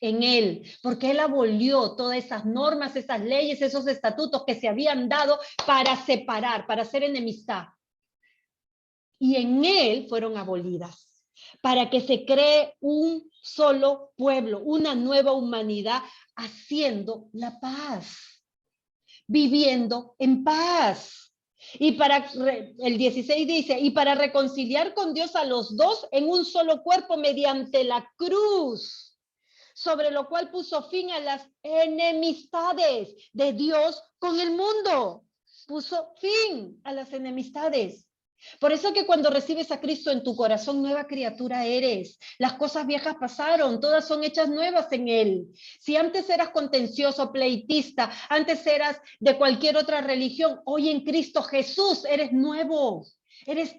en él, porque él abolió todas esas normas, esas leyes, esos estatutos que se habían dado para separar, para hacer enemistad. Y en él fueron abolidas, para que se cree un solo pueblo, una nueva humanidad, haciendo la paz, viviendo en paz. Y el 16 dice, y para reconciliar con Dios a los dos en un solo cuerpo mediante la cruz. sobre lo cual puso fin a las enemistades de Dios con el mundo. Puso fin a las enemistades. Por eso que cuando recibes a Cristo en tu corazón, nueva criatura eres. Las cosas viejas pasaron, todas son hechas nuevas en Él. Si antes eras contencioso, pleitista, antes eras de cualquier otra religión, hoy en Cristo Jesús eres nuevo.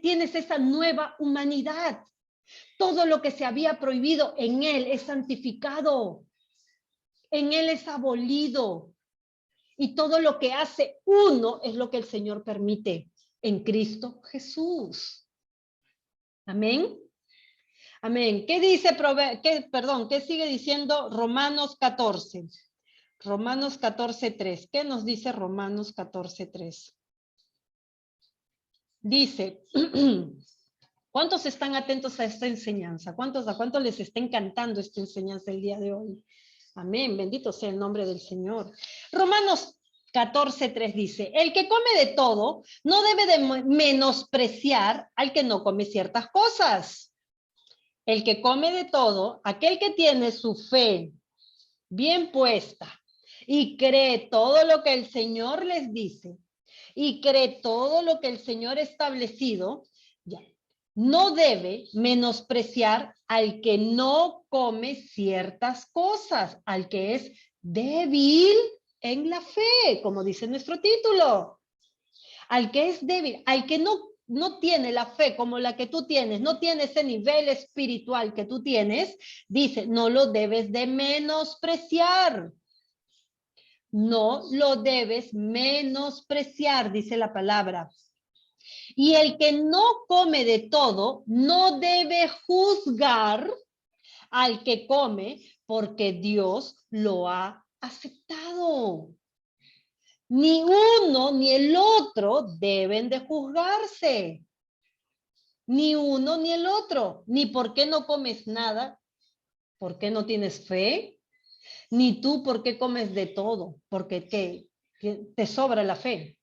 Tienes esa nueva humanidad. Todo lo que se había prohibido en Él es santificado. En Él es abolido. Y todo lo que hace uno es lo que el Señor permite en Cristo Jesús. Amén. Amén. ¿Qué dice, qué sigue diciendo Romanos 14? Romanos 14:3. ¿Qué nos dice Romanos 14:3? Dice, ¿cuántos están atentos a esta enseñanza? ¿A cuántos les está encantando esta enseñanza el día de hoy? Amén, bendito sea el nombre del Señor. Romanos 14:3 dice, el que come de todo no debe de menospreciar al que no come ciertas cosas. El que come de todo, aquel que tiene su fe bien puesta y cree todo lo que el Señor les dice y cree todo lo que el Señor ha establecido, ya, no debe menospreciar al que no come ciertas cosas, al que es débil en la fe, como dice nuestro título. Al que es débil, al que no tiene la fe como la que tú tienes, no tiene ese nivel espiritual que tú tienes, dice, no lo debes de menospreciar. No lo debes menospreciar, dice la palabra. Y el que no come de todo, no debe juzgar al que come, porque Dios lo ha aceptado. Ni uno ni el otro deben de juzgarse. Ni uno ni el otro. Ni por qué no comes nada, por qué no tienes fe, ni tú por qué comes de todo, porque te sobra la fe.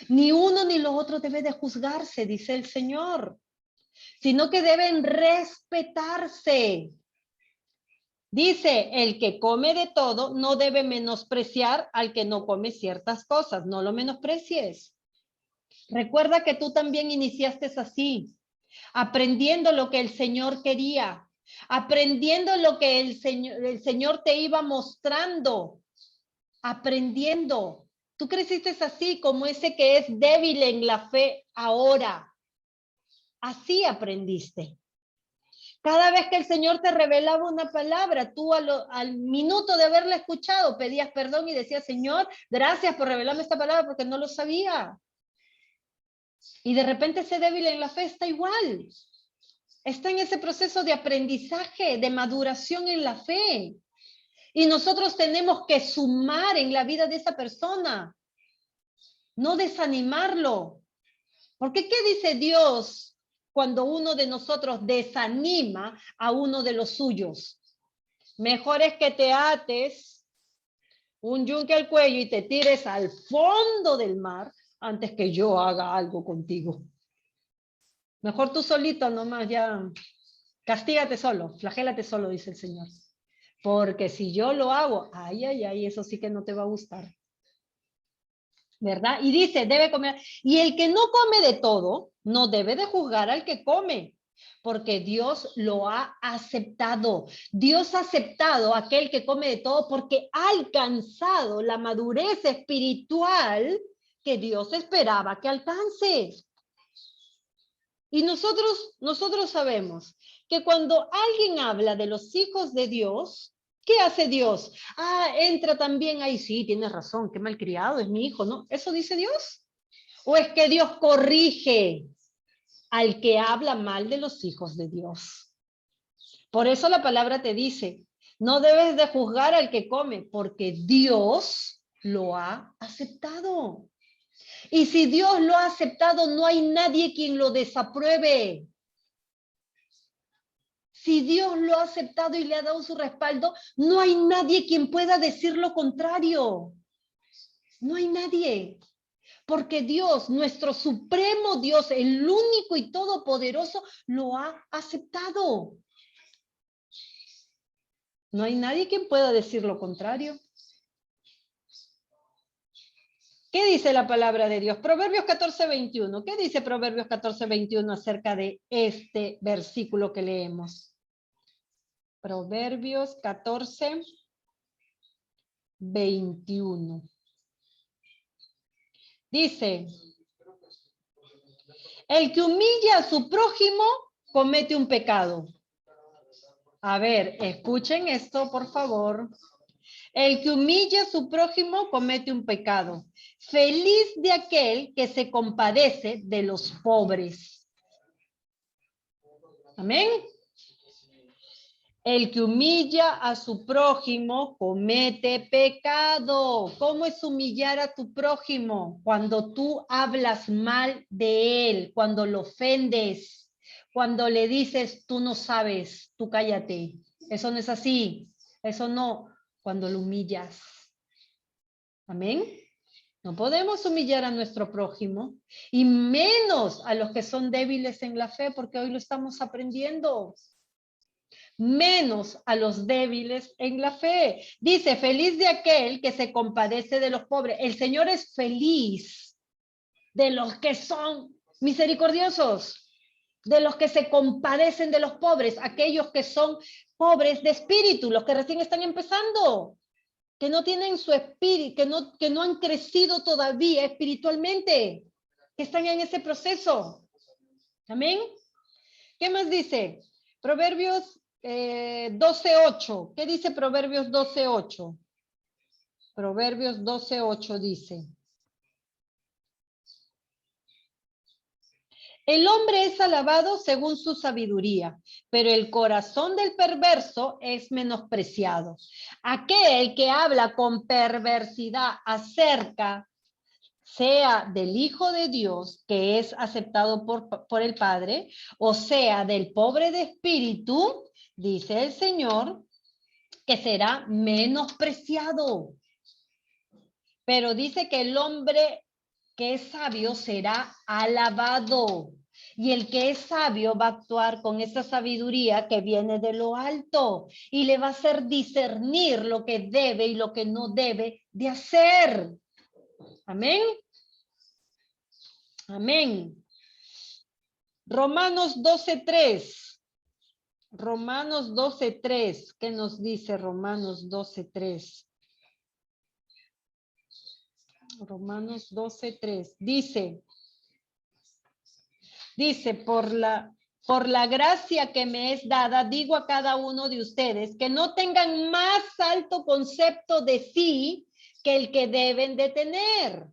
Ni uno ni los otros debe de juzgarse, dice el Señor, sino que deben respetarse. Dice, el que come de todo no debe menospreciar al que no come ciertas cosas, no lo menosprecies. Recuerda que tú también iniciaste así, aprendiendo lo que el Señor quería, aprendiendo lo que el Señor te iba mostrando, aprendiendo. Tú creciste así, como ese que es débil en la fe ahora. Así aprendiste. Cada vez que el Señor te revelaba una palabra, tú al minuto de haberla escuchado, pedías perdón y decías, Señor, gracias por revelarme esta palabra porque no lo sabía. Y de repente ese débil en la fe está igual. Está en ese proceso de aprendizaje, de maduración en la fe. Y nosotros tenemos que sumar en la vida de esa persona. No desanimarlo. Porque ¿qué dice Dios cuando uno de nosotros desanima a uno de los suyos? Mejor es que te ates un yunque al cuello y te tires al fondo del mar antes que yo haga algo contigo. Mejor tú solito nomás ya, castígate solo, flagélate solo, dice el Señor. Porque si yo lo hago, ay, ay, ay, eso sí que no te va a gustar. ¿Verdad? Y dice, debe comer. Y el que no come de todo, no debe de juzgar al que come, porque Dios lo ha aceptado. Dios ha aceptado a aquel que come de todo porque ha alcanzado la madurez espiritual que Dios esperaba que alcance. Y nosotros sabemos que cuando alguien habla de los hijos de Dios, ¿qué hace Dios? Entra también ahí, sí, tienes razón, qué malcriado es mi hijo, ¿no? ¿Eso dice Dios? ¿O es que Dios corrige al que habla mal de los hijos de Dios? Por eso la palabra te dice, no debes de juzgar al que come, porque Dios lo ha aceptado. Y si Dios lo ha aceptado, no hay nadie quien lo desapruebe. Si Dios lo ha aceptado y le ha dado su respaldo, no hay nadie quien pueda decir lo contrario. No hay nadie. Porque Dios, nuestro supremo Dios, el único y todopoderoso, lo ha aceptado. No hay nadie quien pueda decir lo contrario. ¿Qué dice la palabra de Dios? Proverbios 14:21. ¿Qué dice Proverbios 14:21 acerca de este versículo que leemos? Proverbios 14:21. Dice, el que humilla a su prójimo comete un pecado. A ver, escuchen esto, por favor. El que humilla a su prójimo comete un pecado. Feliz de aquel que se compadece de los pobres. Amén. El que humilla a su prójimo comete pecado. ¿Cómo es humillar a tu prójimo? Cuando tú hablas mal de él, cuando lo ofendes, cuando le dices, tú no sabes, tú cállate. Eso no es así. Eso no, cuando lo humillas. Amén. No podemos humillar a nuestro prójimo y menos a los que son débiles en la fe, porque hoy lo estamos aprendiendo. Menos a los débiles en la fe. Dice, feliz de aquel que se compadece de los pobres. El Señor es feliz de los que son misericordiosos, de los que se compadecen de los pobres, aquellos que son pobres de espíritu, los que recién están empezando, que no tienen su espíritu, que no han crecido todavía espiritualmente, que están en ese proceso. Amén. ¿Qué más dice? Proverbios 12:8. ¿Qué dice Proverbios 12:8? Proverbios 12:8 dice. El hombre es alabado según su sabiduría, pero el corazón del perverso es menospreciado. Aquel que habla con perversidad acerca, sea del Hijo de Dios, que es aceptado por el Padre, o sea del pobre de espíritu, dice el Señor, que será menospreciado. Pero dice que el hombre que es sabio será alabado. Y el que es sabio va a actuar con esa sabiduría que viene de lo alto y le va a hacer discernir lo que debe y lo que no debe de hacer. Amén. Amén. Romanos 12:3. Romanos 12:3. ¿Qué nos dice Romanos 12:3? Romanos 12:3. Dice, por la gracia que me es dada, digo a cada uno de ustedes que no tengan más alto concepto de sí que el que deben de tener,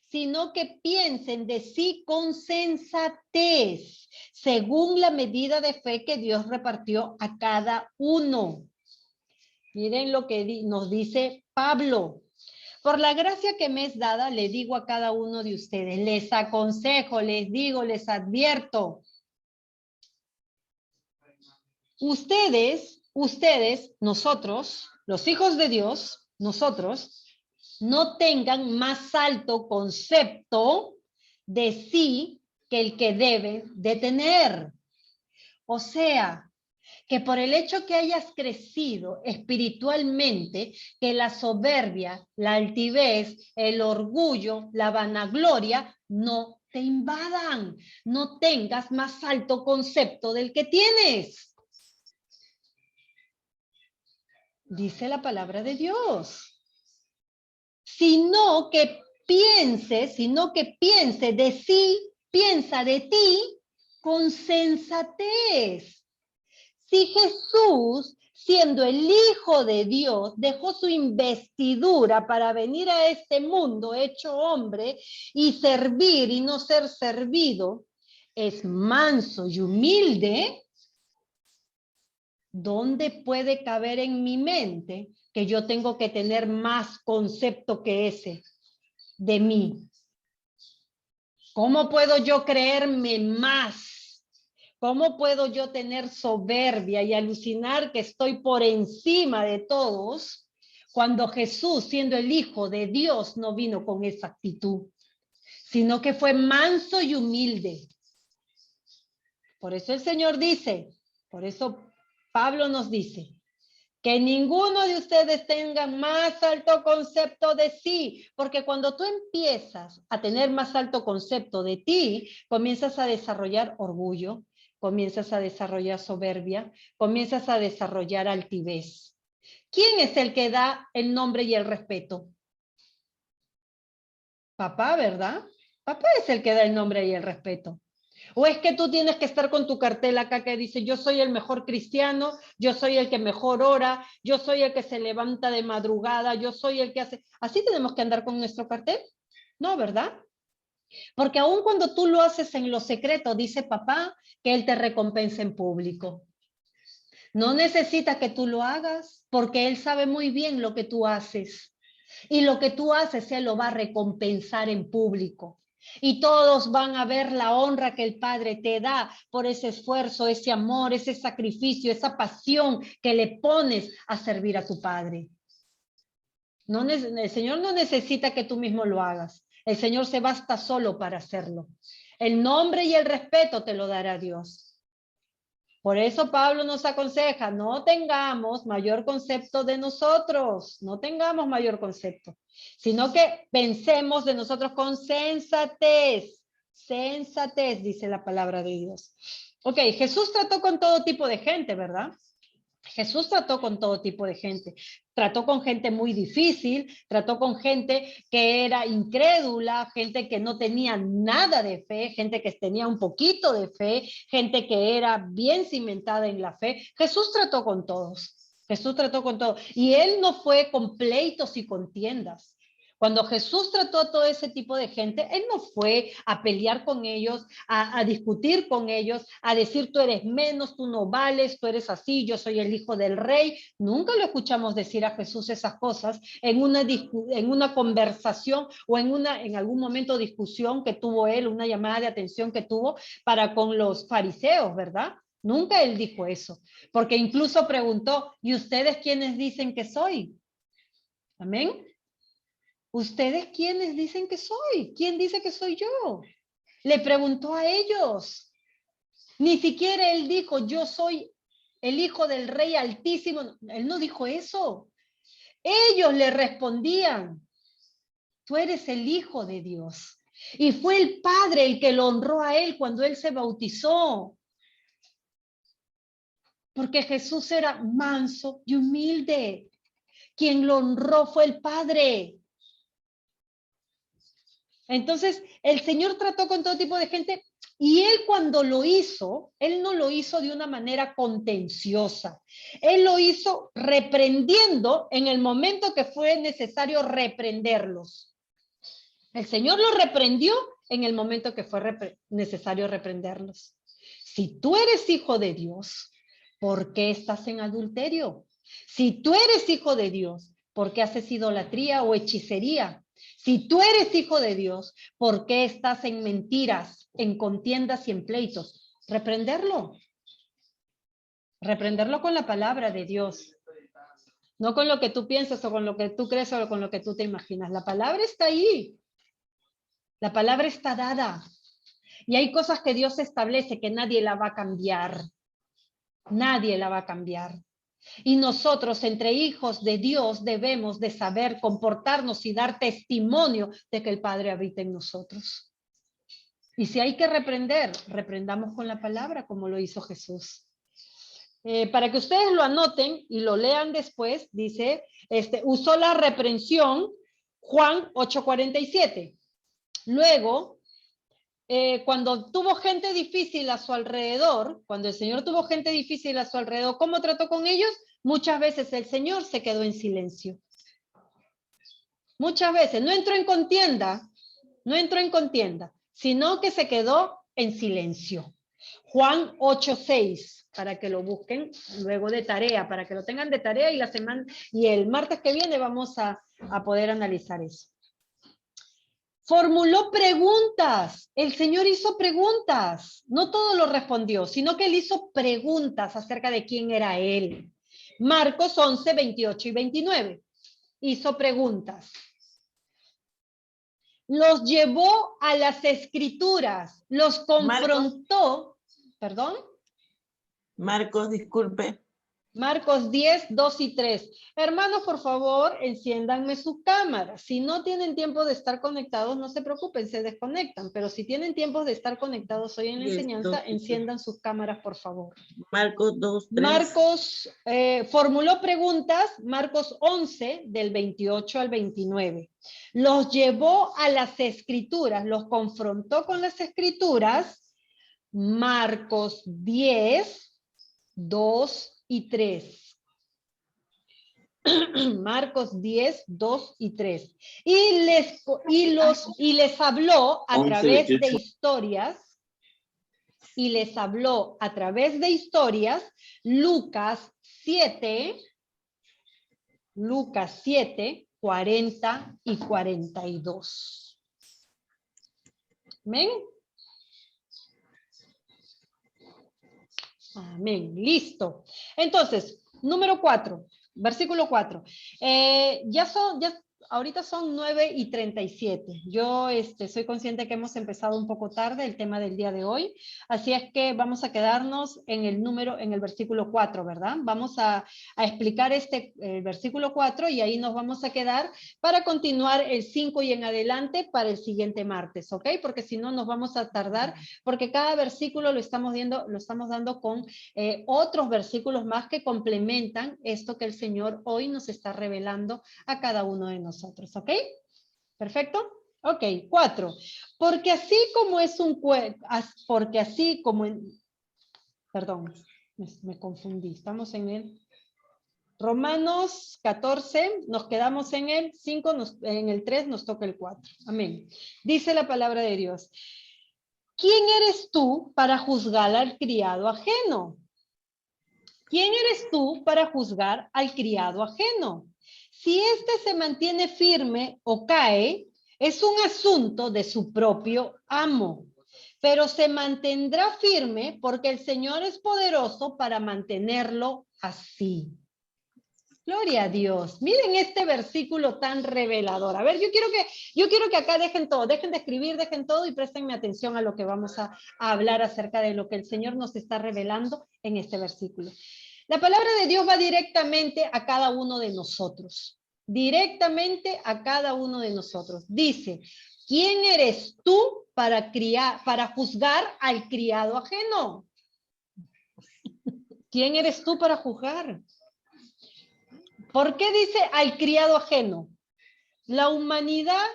sino que piensen de sí con sensatez, según la medida de fe que Dios repartió a cada uno. Miren lo que nos dice Pablo. Por la gracia que me es dada, le digo a cada uno de ustedes, les aconsejo, les digo, les advierto. Ustedes, nosotros, los hijos de Dios, nosotros, no tengan más alto concepto de sí que el que deben de tener. O sea, que por el hecho que hayas crecido espiritualmente, que la soberbia, la altivez, el orgullo, la vanagloria no te invadan, no tengas más alto concepto del que tienes. Dice la palabra de Dios. Sino que piense de sí, piensa de ti con sensatez. Si Jesús, siendo el Hijo de Dios, dejó su investidura para venir a este mundo hecho hombre y servir y no ser servido, es manso y humilde, ¿dónde puede caber en mi mente que yo tengo que tener más concepto que ese de mí? ¿Cómo puedo yo creerme más? ¿Cómo puedo yo tener soberbia y alucinar que estoy por encima de todos cuando Jesús, siendo el Hijo de Dios, no vino con esa actitud, sino que fue manso y humilde? Por eso el Señor dice, por eso Pablo nos dice, Que ninguno de ustedes tenga más alto concepto de sí, porque cuando tú empiezas a tener más alto concepto de ti, comienzas a desarrollar orgullo, comienzas a desarrollar soberbia, comienzas a desarrollar altivez. ¿Quién es el que da el nombre y el respeto? Papá, ¿verdad? Papá es el que da el nombre y el respeto. ¿O es que tú tienes que estar con tu cartel acá que dice, yo soy el mejor cristiano, yo soy el que mejor ora, yo soy el que se levanta de madrugada, yo soy el que hace... ¿Así tenemos que andar con nuestro cartel? No, ¿verdad? Porque aun cuando tú lo haces en lo secreto, dice papá, que él te recompensa en público. No necesita que tú lo hagas, porque él sabe muy bien lo que tú haces. Y lo que tú haces, él lo va a recompensar en público. Y todos van a ver la honra que el Padre te da por ese esfuerzo, ese amor, ese sacrificio, esa pasión que le pones a servir a tu Padre. No, el Señor no necesita que tú mismo lo hagas. El Señor se basta solo para hacerlo. El nombre y el respeto te lo dará Dios. Por eso Pablo nos aconseja, no tengamos mayor concepto de nosotros, no tengamos mayor concepto, sino que pensemos de nosotros con sensatez. Sensatez, dice la palabra de Dios. Ok, Jesús trató con todo tipo de gente, ¿verdad? Jesús trató con todo tipo de gente. Trató con gente muy difícil, trató con gente que era incrédula, gente que no tenía nada de fe, gente que tenía un poquito de fe, gente que era bien cimentada en la fe. Jesús trató con todos. Jesús trató con todos. Y él no fue con pleitos y contiendas. Cuando Jesús trató a todo ese tipo de gente, él no fue a pelear con ellos, a discutir con ellos, a decir tú eres menos, tú no vales, tú eres así, yo soy el hijo del rey. Nunca lo escuchamos decir a Jesús esas cosas en una conversación o en algún momento discusión que tuvo él, una llamada de atención que tuvo para con los fariseos, ¿verdad? Nunca él dijo eso, porque incluso preguntó, ¿y ustedes quiénes dicen que soy? Amén. ¿Ustedes quiénes dicen que soy? ¿Quién dice que soy yo? Le preguntó a ellos. Ni siquiera él dijo, yo soy el hijo del Rey Altísimo. Él no dijo eso. Ellos le respondían, tú eres el Hijo de Dios. Y fue el Padre el que lo honró a él cuando él se bautizó. Porque Jesús era manso y humilde. Quien lo honró fue el Padre. Entonces, el Señor trató con todo tipo de gente y él cuando lo hizo, él no lo hizo de una manera contenciosa. Él lo hizo reprendiendo en el momento que fue necesario reprenderlos. El Señor lo reprendió en el momento que fue necesario reprenderlos. Si tú eres hijo de Dios, ¿por qué estás en adulterio? Si tú eres hijo de Dios, ¿por qué haces idolatría o hechicería? Si tú eres hijo de Dios, ¿por qué estás en mentiras, en contiendas y en pleitos? Reprenderlo. Reprenderlo con la palabra de Dios. No con lo que tú piensas o con lo que tú crees o con lo que tú te imaginas. La palabra está ahí. La palabra está dada. Y hay cosas que Dios establece que nadie la va a cambiar. Nadie la va a cambiar. Y nosotros, entre hijos de Dios, debemos de saber comportarnos y dar testimonio de que el Padre habita en nosotros. Y si hay que reprender, reprendamos con la palabra, como lo hizo Jesús. Para que ustedes lo anoten y lo lean después, dice, usó la reprensión, Juan 8:47. Luego, cuando tuvo gente difícil a su alrededor, cuando el Señor tuvo gente difícil a su alrededor, ¿cómo trató con ellos? Muchas veces el Señor se quedó en silencio. Muchas veces no entró en contienda, sino que se quedó en silencio. Juan 8:6, para que lo busquen luego de tarea, para que lo tengan de tarea y el martes que viene vamos a poder analizar eso. Formuló preguntas. El Señor hizo preguntas. No todo lo respondió, sino que él hizo preguntas acerca de quién era él. Marcos 11, 28 y 29. Hizo preguntas. Los llevó a las escrituras. Los confrontó. ¿Perdón? Marcos, disculpe. Marcos 10, 2 y 3. Hermanos, por favor, enciéndanme sus cámaras. Si no tienen tiempo de estar conectados, no se preocupen, se desconectan. Pero si tienen tiempo de estar conectados hoy en la 10, enseñanza, 2 y 3. enciendan sus cámaras, por favor. Marcos 2, 3. Marcos formuló preguntas, Marcos 11, del 28 al 29. Los llevó a las escrituras, los confrontó con las escrituras. Marcos 10, 2 y 3. Marcos 10, 2 y 3. Y les habló a través de historias. Y les habló a través de historias. Lucas 7, 40 y 42. ¿Amén? Amén. Listo. Entonces, número 4, versículo 4. Ahorita son 9 y 37. Yo soy consciente que hemos empezado un poco tarde el tema del día de hoy, así es que vamos a quedarnos en el versículo 4, ¿verdad? Vamos a explicar el versículo 4 y ahí nos vamos a quedar para continuar el 5 y en adelante para el siguiente martes, ¿ok? Porque si no nos vamos a tardar, porque cada versículo lo estamos dando con otros versículos más que complementan esto que el Señor hoy nos está revelando a cada uno de nosotros, ¿ok? ¿Perfecto? Ok, 4. Porque así como perdón, me confundí, estamos en el Romanos 14, nos quedamos en el 5, en el 3 nos toca el 4. Amén. Dice la palabra de Dios. ¿Quién eres tú para juzgar al criado ajeno? ¿Quién eres tú para juzgar al criado ajeno? Si éste se mantiene firme o cae, es un asunto de su propio amo, pero se mantendrá firme porque el Señor es poderoso para mantenerlo así. Gloria a Dios. Miren este versículo tan revelador. A ver, yo quiero que acá dejen todo, dejen de escribir, dejen todo y préstenme atención a lo que vamos a hablar acerca de lo que el Señor nos está revelando en este versículo. La palabra de Dios va directamente a cada uno de nosotros. Directamente a cada uno de nosotros. Dice, ¿quién eres tú para juzgar al criado ajeno? ¿Quién eres tú para juzgar? ¿Por qué dice al criado ajeno? La humanidad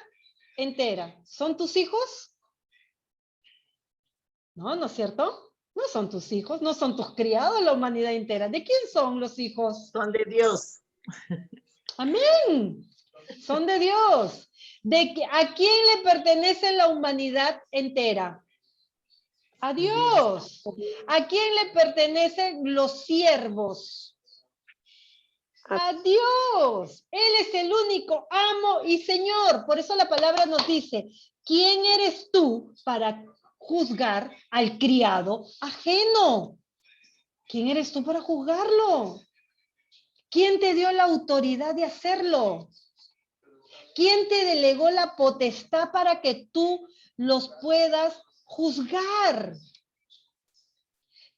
entera. ¿Son tus hijos? No, ¿no es cierto? No son tus hijos, no son tus criados, la humanidad entera. ¿De quién son los hijos? Son de Dios. Amén. Son de Dios. ¿A quién le pertenece la humanidad entera? A Dios. ¿A quién le pertenecen los siervos? A Dios. Él es el único amo y Señor. Por eso la palabra nos dice, ¿quién eres tú para juzgar al criado ajeno? ¿Quién eres tú para juzgarlo? ¿Quién te dio la autoridad de hacerlo? ¿Quién te delegó la potestad para que tú los puedas juzgar?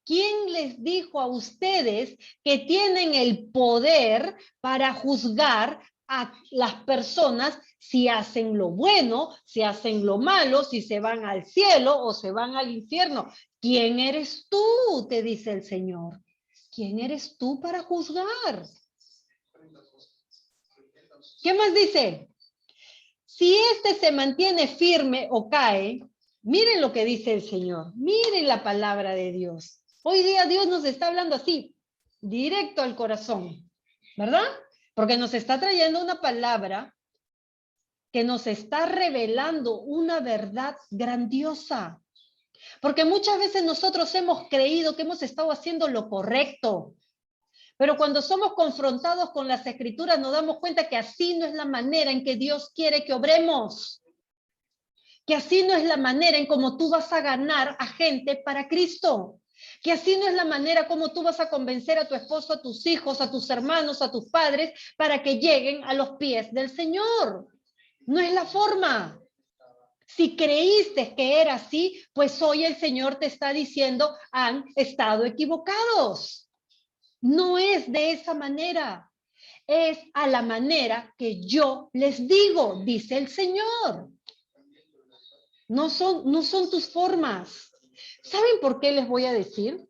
¿Quién les dijo a ustedes que tienen el poder para juzgar a las personas si hacen lo bueno, si hacen lo malo, si se van al cielo o se van al infierno? ¿Quién eres tú? Te dice el Señor. ¿Quién eres tú para juzgar? ¿Qué más dice? Si éste se mantiene firme o cae, miren lo que dice el Señor. Miren la palabra de Dios. Hoy día Dios nos está hablando así, directo al corazón, ¿verdad? Porque nos está trayendo una palabra que nos está revelando una verdad grandiosa. Porque muchas veces nosotros hemos creído que hemos estado haciendo lo correcto. Pero cuando somos confrontados con las Escrituras nos damos cuenta que así no es la manera en que Dios quiere que obremos. Que así no es la manera en cómo tú vas a ganar a gente para Cristo. Que así no es la manera como tú vas a convencer a tu esposo, a tus hijos, a tus hermanos, a tus padres, para que lleguen a los pies del Señor. No es la forma. Si creíste que era así, pues hoy el Señor te está diciendo, han estado equivocados. No es de esa manera. Es a la manera que yo les digo, dice el Señor. No son tus formas. ¿Saben por qué les voy a decir?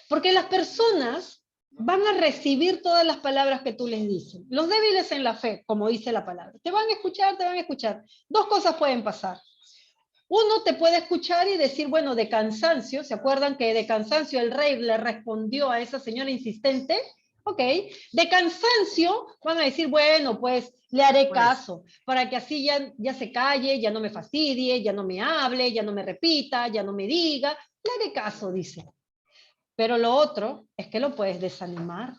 Porque las personas van a recibir todas las palabras que tú les dices. Los débiles en la fe, como dice la palabra. Te van a escuchar, te van a escuchar. Dos cosas pueden pasar. Uno te puede escuchar y decir, bueno, de cansancio, ¿se acuerdan que de cansancio el rey le respondió a esa señora insistente? Ok, de cansancio van a decir, bueno, pues le haré caso, para que así ya se calle, ya no me fastidie, ya no me hable, ya no me repita, ya no me diga, le haré caso, dice. Pero lo otro es que lo puedes desanimar.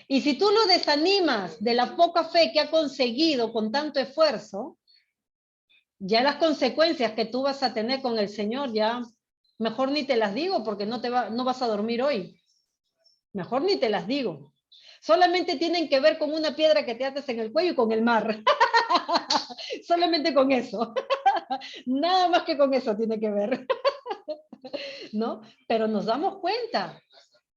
Y si tú lo desanimas de la poca fe que ha conseguido con tanto esfuerzo, ya las consecuencias que tú vas a tener con el Señor, ya mejor ni te las digo porque no vas a dormir hoy. Mejor ni te las digo. Solamente tienen que ver con una piedra que te atas en el cuello y con el mar. Solamente con eso. Nada más que con eso tiene que ver. ¿No? Pero nos damos cuenta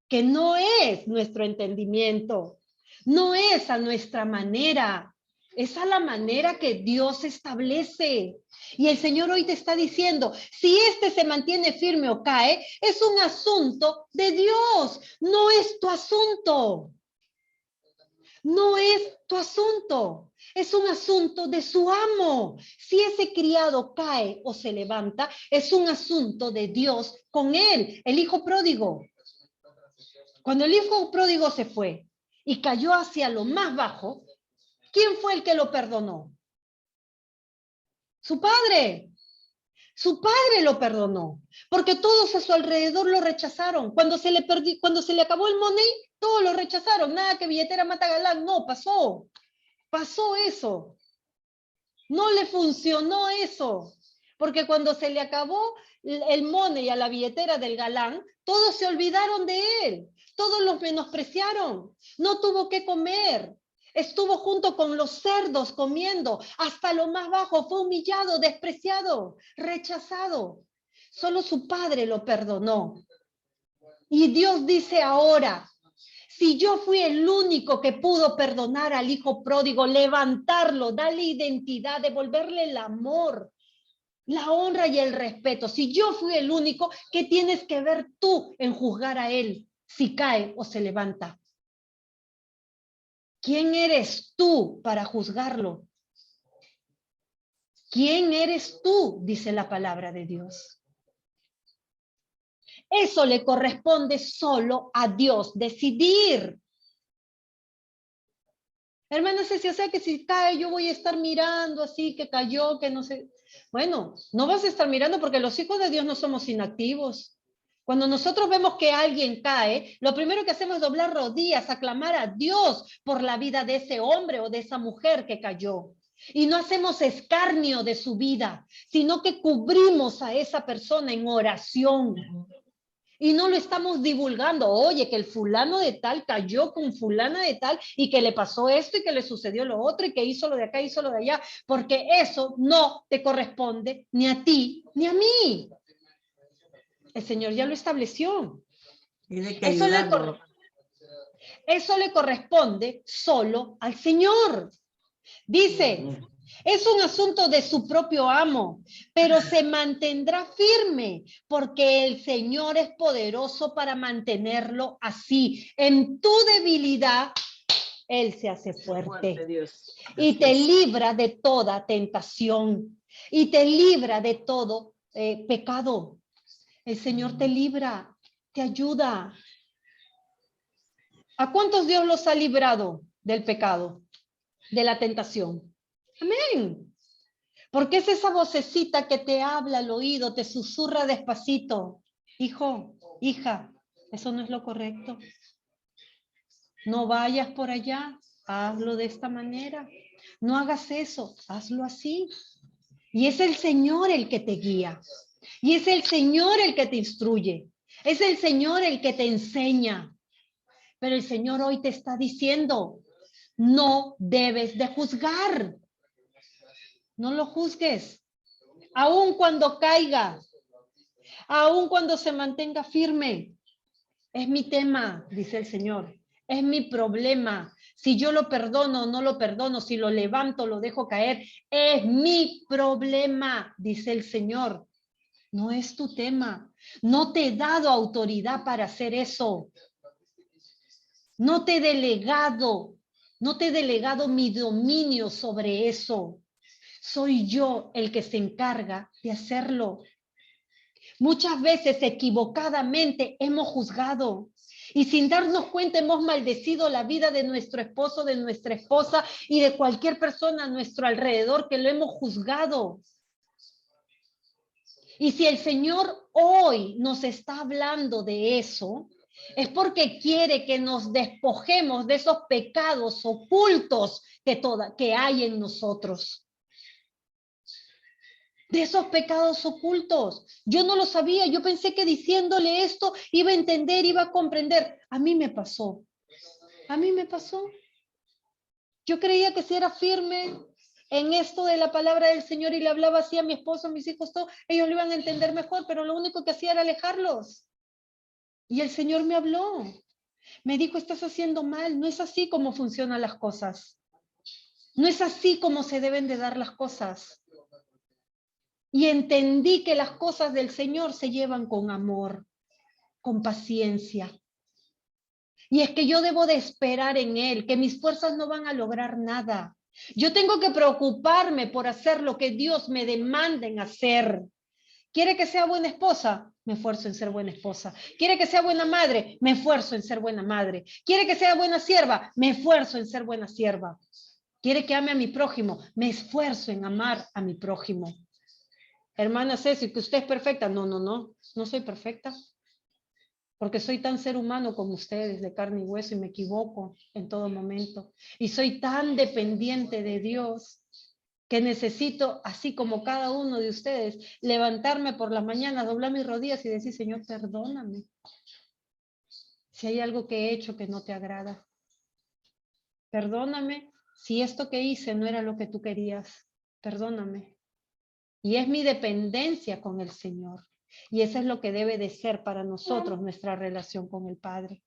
que no es nuestro entendimiento, no es a nuestra manera, es a la manera que Dios establece. Y el Señor hoy te está diciendo, si este se mantiene firme o cae, es un asunto de Dios, no es tu asunto. No es tu asunto, es un asunto de su amo. Si ese criado cae o se levanta, es un asunto de Dios con él, el hijo pródigo. Cuando el hijo pródigo se fue y cayó hacia lo más bajo, ¿quién fue el que lo perdonó? Su padre. Su padre lo perdonó, porque todos a su alrededor lo rechazaron. Cuando se le acabó el money, todos lo rechazaron. Nada que billetera mata galán. No, pasó eso. No le funcionó eso. Porque cuando se le acabó el money a la billetera del galán, todos se olvidaron de él. Todos los menospreciaron. No tuvo que comer. Estuvo junto con los cerdos comiendo. Hasta lo más bajo fue humillado, despreciado, rechazado. Solo su padre lo perdonó. Y Dios dice ahora, si yo fui el único que pudo perdonar al hijo pródigo, levantarlo, darle identidad, devolverle el amor, la honra y el respeto, si yo fui el único, ¿qué tienes que ver tú en juzgar a él si cae o se levanta? ¿Quién eres tú para juzgarlo? ¿Quién eres tú? Dice la palabra de Dios. Eso le corresponde solo a Dios decidir. Hermana Ceci, o sea que si cae yo voy a estar mirando así, que cayó, que no sé. Bueno, no vas a estar mirando porque los hijos de Dios no somos inactivos. Cuando nosotros vemos que alguien cae, lo primero que hacemos es doblar rodillas, aclamar a Dios por la vida de ese hombre o de esa mujer que cayó. Y no hacemos escarnio de su vida, sino que cubrimos a esa persona en oración. Y no lo estamos divulgando. Oye, que el fulano de tal cayó con fulana de tal y que le pasó esto y que le sucedió lo otro y que hizo lo de acá, hizo lo de allá, porque eso no te corresponde ni a ti ni a mí. El Señor ya lo estableció. Tiene que ayudarlo. Eso le corresponde solo al Señor. Dice, es un asunto de su propio amo, pero se mantendrá firme porque el Señor es poderoso para mantenerlo así. En tu debilidad, Él se hace fuerte y te libra de toda tentación y te libra de todo pecado. El Señor te libra, te ayuda. ¿A cuántos Dios los ha librado del pecado, de la tentación? Amén. Porque es esa vocecita que te habla al oído, te susurra despacito. Hijo, hija, eso no es lo correcto. No vayas por allá, hazlo de esta manera. No hagas eso, hazlo así. Y es el Señor el que te guía. Y es el Señor el que te instruye. Es el Señor el que te enseña. Pero el Señor hoy te está diciendo, no debes de juzgar. No lo juzgues. Aun cuando caiga, aun cuando se mantenga firme, Es mi tema, dice el Señor. Es mi problema. Si yo lo perdono o no lo perdono, si lo levanto, lo dejo caer, es mi problema, dice el Señor. No es tu tema. No te he dado autoridad para hacer eso. No te he delegado mi dominio sobre eso. Soy yo el que se encarga de hacerlo. Muchas veces equivocadamente hemos juzgado y sin darnos cuenta hemos maldecido la vida de nuestro esposo, de nuestra esposa y de cualquier persona a nuestro alrededor que lo hemos juzgado. Y si el Señor hoy nos está hablando de eso, es porque quiere que nos despojemos de esos pecados ocultos que hay en nosotros. De esos pecados ocultos. Yo no lo sabía, yo pensé que diciéndole esto iba a entender, iba a comprender. A mí me pasó. A mí me pasó. Yo creía que si era firme en esto de la palabra del Señor y le hablaba así a mi esposo, a mis hijos, todo, ellos lo iban a entender mejor, pero lo único que hacía era alejarlos. Y el Señor me habló. Me dijo, estás haciendo mal, no es así como funcionan las cosas. No es así como se deben de dar las cosas. Y entendí que las cosas del Señor se llevan con amor, con paciencia. Y es que yo debo de esperar en Él, que mis fuerzas no van a lograr nada. Yo tengo que preocuparme por hacer lo que Dios me demanda en hacer. ¿Quiere que sea buena esposa? Me esfuerzo en ser buena esposa. ¿Quiere que sea buena madre? Me esfuerzo en ser buena madre. ¿Quiere que sea buena sierva? Me esfuerzo en ser buena sierva. ¿Quiere que ame a mi prójimo? Me esfuerzo en amar a mi prójimo. Hermana Ceci, que usted es perfecta. No soy perfecta. Porque soy tan ser humano como ustedes, de carne y hueso, y me equivoco en todo momento. Y soy tan dependiente de Dios que necesito, así como cada uno de ustedes, levantarme por las mañanas, doblar mis rodillas y decir, Señor, perdóname. Si hay algo que he hecho que no te agrada. Perdóname si esto que hice no era lo que tú querías. Perdóname. Y es mi dependencia con el Señor. Y eso es lo que debe de ser para nosotros nuestra relación con el Padre.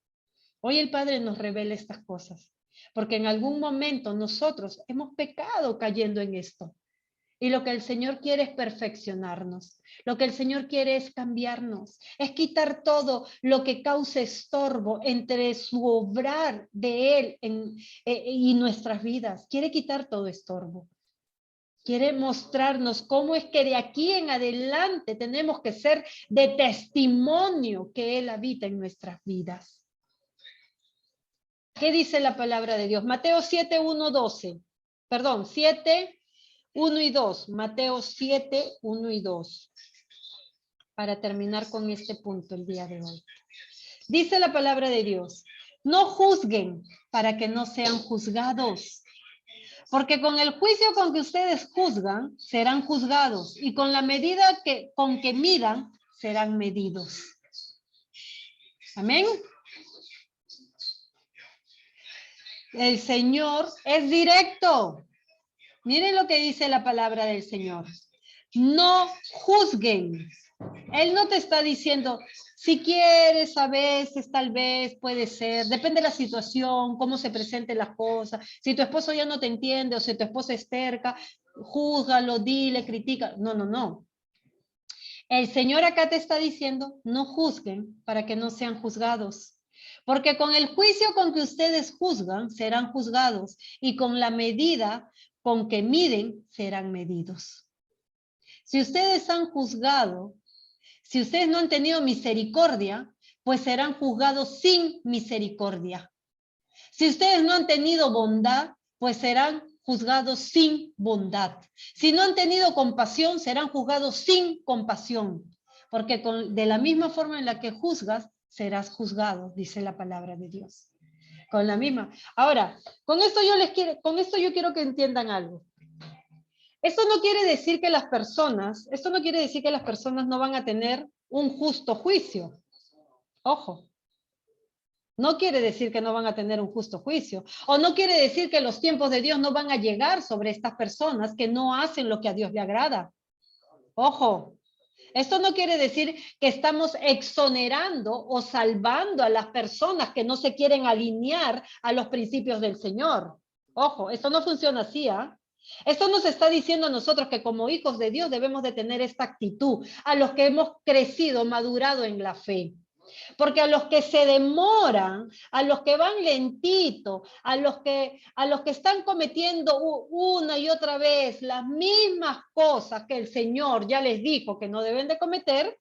Hoy el Padre nos revela estas cosas, porque en algún momento nosotros hemos pecado cayendo en esto. Y lo que el Señor quiere es perfeccionarnos. Lo que el Señor quiere es cambiarnos, es quitar todo lo que cause estorbo entre su obrar de Él y nuestras vidas. Quiere quitar todo estorbo. Quiere mostrarnos cómo es que de aquí en adelante tenemos que ser de testimonio que Él habita en nuestras vidas. ¿Qué dice la palabra de Dios? Mateo 7, 1, 12. Perdón, 7, 1 y 2. Mateo 7, 1 y 2. Para terminar con este punto el día de hoy. Dice la palabra de Dios, no juzguen para que no sean juzgados. Porque con el juicio con que ustedes juzgan, serán juzgados. Y con la medida con que midan, serán medidos. Amén. El Señor es directo. Miren lo que dice la palabra del Señor. No juzguen. Él no te está diciendo, si quieres, a veces, tal vez, puede ser, depende de la situación, cómo se presenten las cosas. Si tu esposo ya no te entiende o si tu esposa es terca, júzgalo, dile, critica. No. El Señor acá te está diciendo, no juzguen para que no sean juzgados. Porque con el juicio con que ustedes juzgan, serán juzgados. Y con la medida con que miden, serán medidos. Si ustedes han juzgado, si ustedes no han tenido misericordia, pues serán juzgados sin misericordia. Si ustedes no han tenido bondad, pues serán juzgados sin bondad. Si no han tenido compasión, serán juzgados sin compasión. Porque de la misma forma en la que juzgas, serás juzgado, dice la palabra de Dios. Con la misma. Ahora, con esto yo quiero que entiendan algo. Esto no quiere decir que las personas no van a tener un justo juicio. Ojo. No quiere decir que no van a tener un justo juicio. O no quiere decir que los tiempos de Dios no van a llegar sobre estas personas que no hacen lo que a Dios le agrada. Ojo. Esto no quiere decir que estamos exonerando o salvando a las personas que no se quieren alinear a los principios del Señor. Ojo, esto no funciona así, ¿ah? Esto nos está diciendo a nosotros que como hijos de Dios debemos de tener esta actitud, a los que hemos crecido, madurado en la fe. Porque a los que se demoran, a los que van lentito, a los que están cometiendo una y otra vez las mismas cosas que el Señor ya les dijo que no deben de cometer,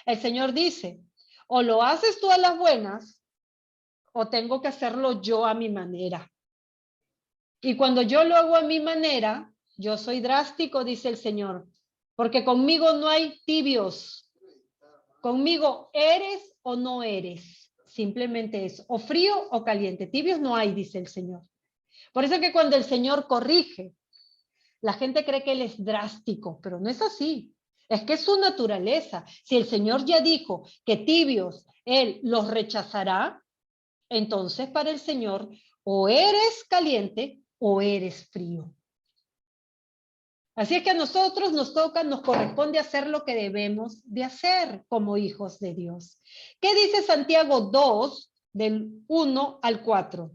el Señor dice, o lo haces tú a las buenas, o tengo que hacerlo yo a mi manera. Y cuando yo lo hago a mi manera, yo soy drástico, dice el Señor, porque conmigo no hay tibios. Conmigo eres o no eres. Simplemente es o frío o caliente. Tibios no hay, dice el Señor. Por eso que cuando el Señor corrige, la gente cree que Él es drástico, pero no es así. Es que es su naturaleza. Si el Señor ya dijo que tibios Él los rechazará, entonces para el Señor o eres caliente o eres frío. Así es que a nosotros nos corresponde hacer lo que debemos de hacer como hijos de Dios. ¿Qué dice Santiago 2, del 1 al 4?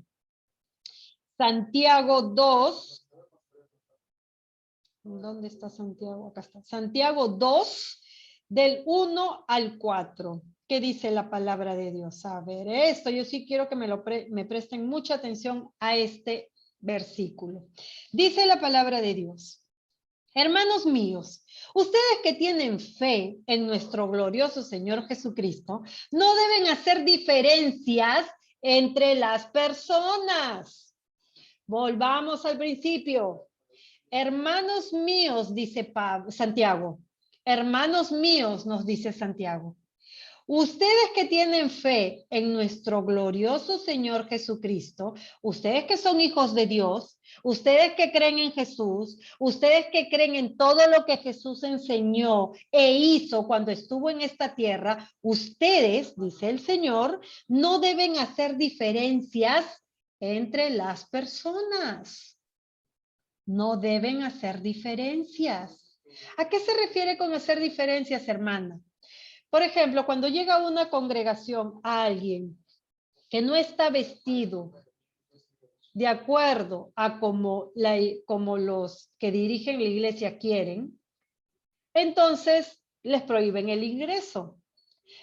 Santiago 2. ¿Dónde está Santiago? Acá está. Santiago 2, del 1 al 4. ¿Qué dice la palabra de Dios? A ver, esto yo sí quiero que me presten mucha atención a este versículo. Dice la palabra de Dios. Hermanos míos, ustedes que tienen fe en nuestro glorioso Señor Jesucristo, no deben hacer diferencias entre las personas. Volvamos al principio. Hermanos míos, dice Santiago. Hermanos míos, nos dice Santiago. Ustedes que tienen fe en nuestro glorioso Señor Jesucristo, ustedes que son hijos de Dios, ustedes que creen en Jesús, ustedes que creen en todo lo que Jesús enseñó e hizo cuando estuvo en esta tierra, ustedes, dice el Señor, no deben hacer diferencias entre las personas. No deben hacer diferencias. ¿A qué se refiere con hacer diferencias, hermana? Por ejemplo, cuando llega a una congregación a alguien que no está vestido de acuerdo a como los que dirigen la iglesia quieren, entonces les prohíben el ingreso.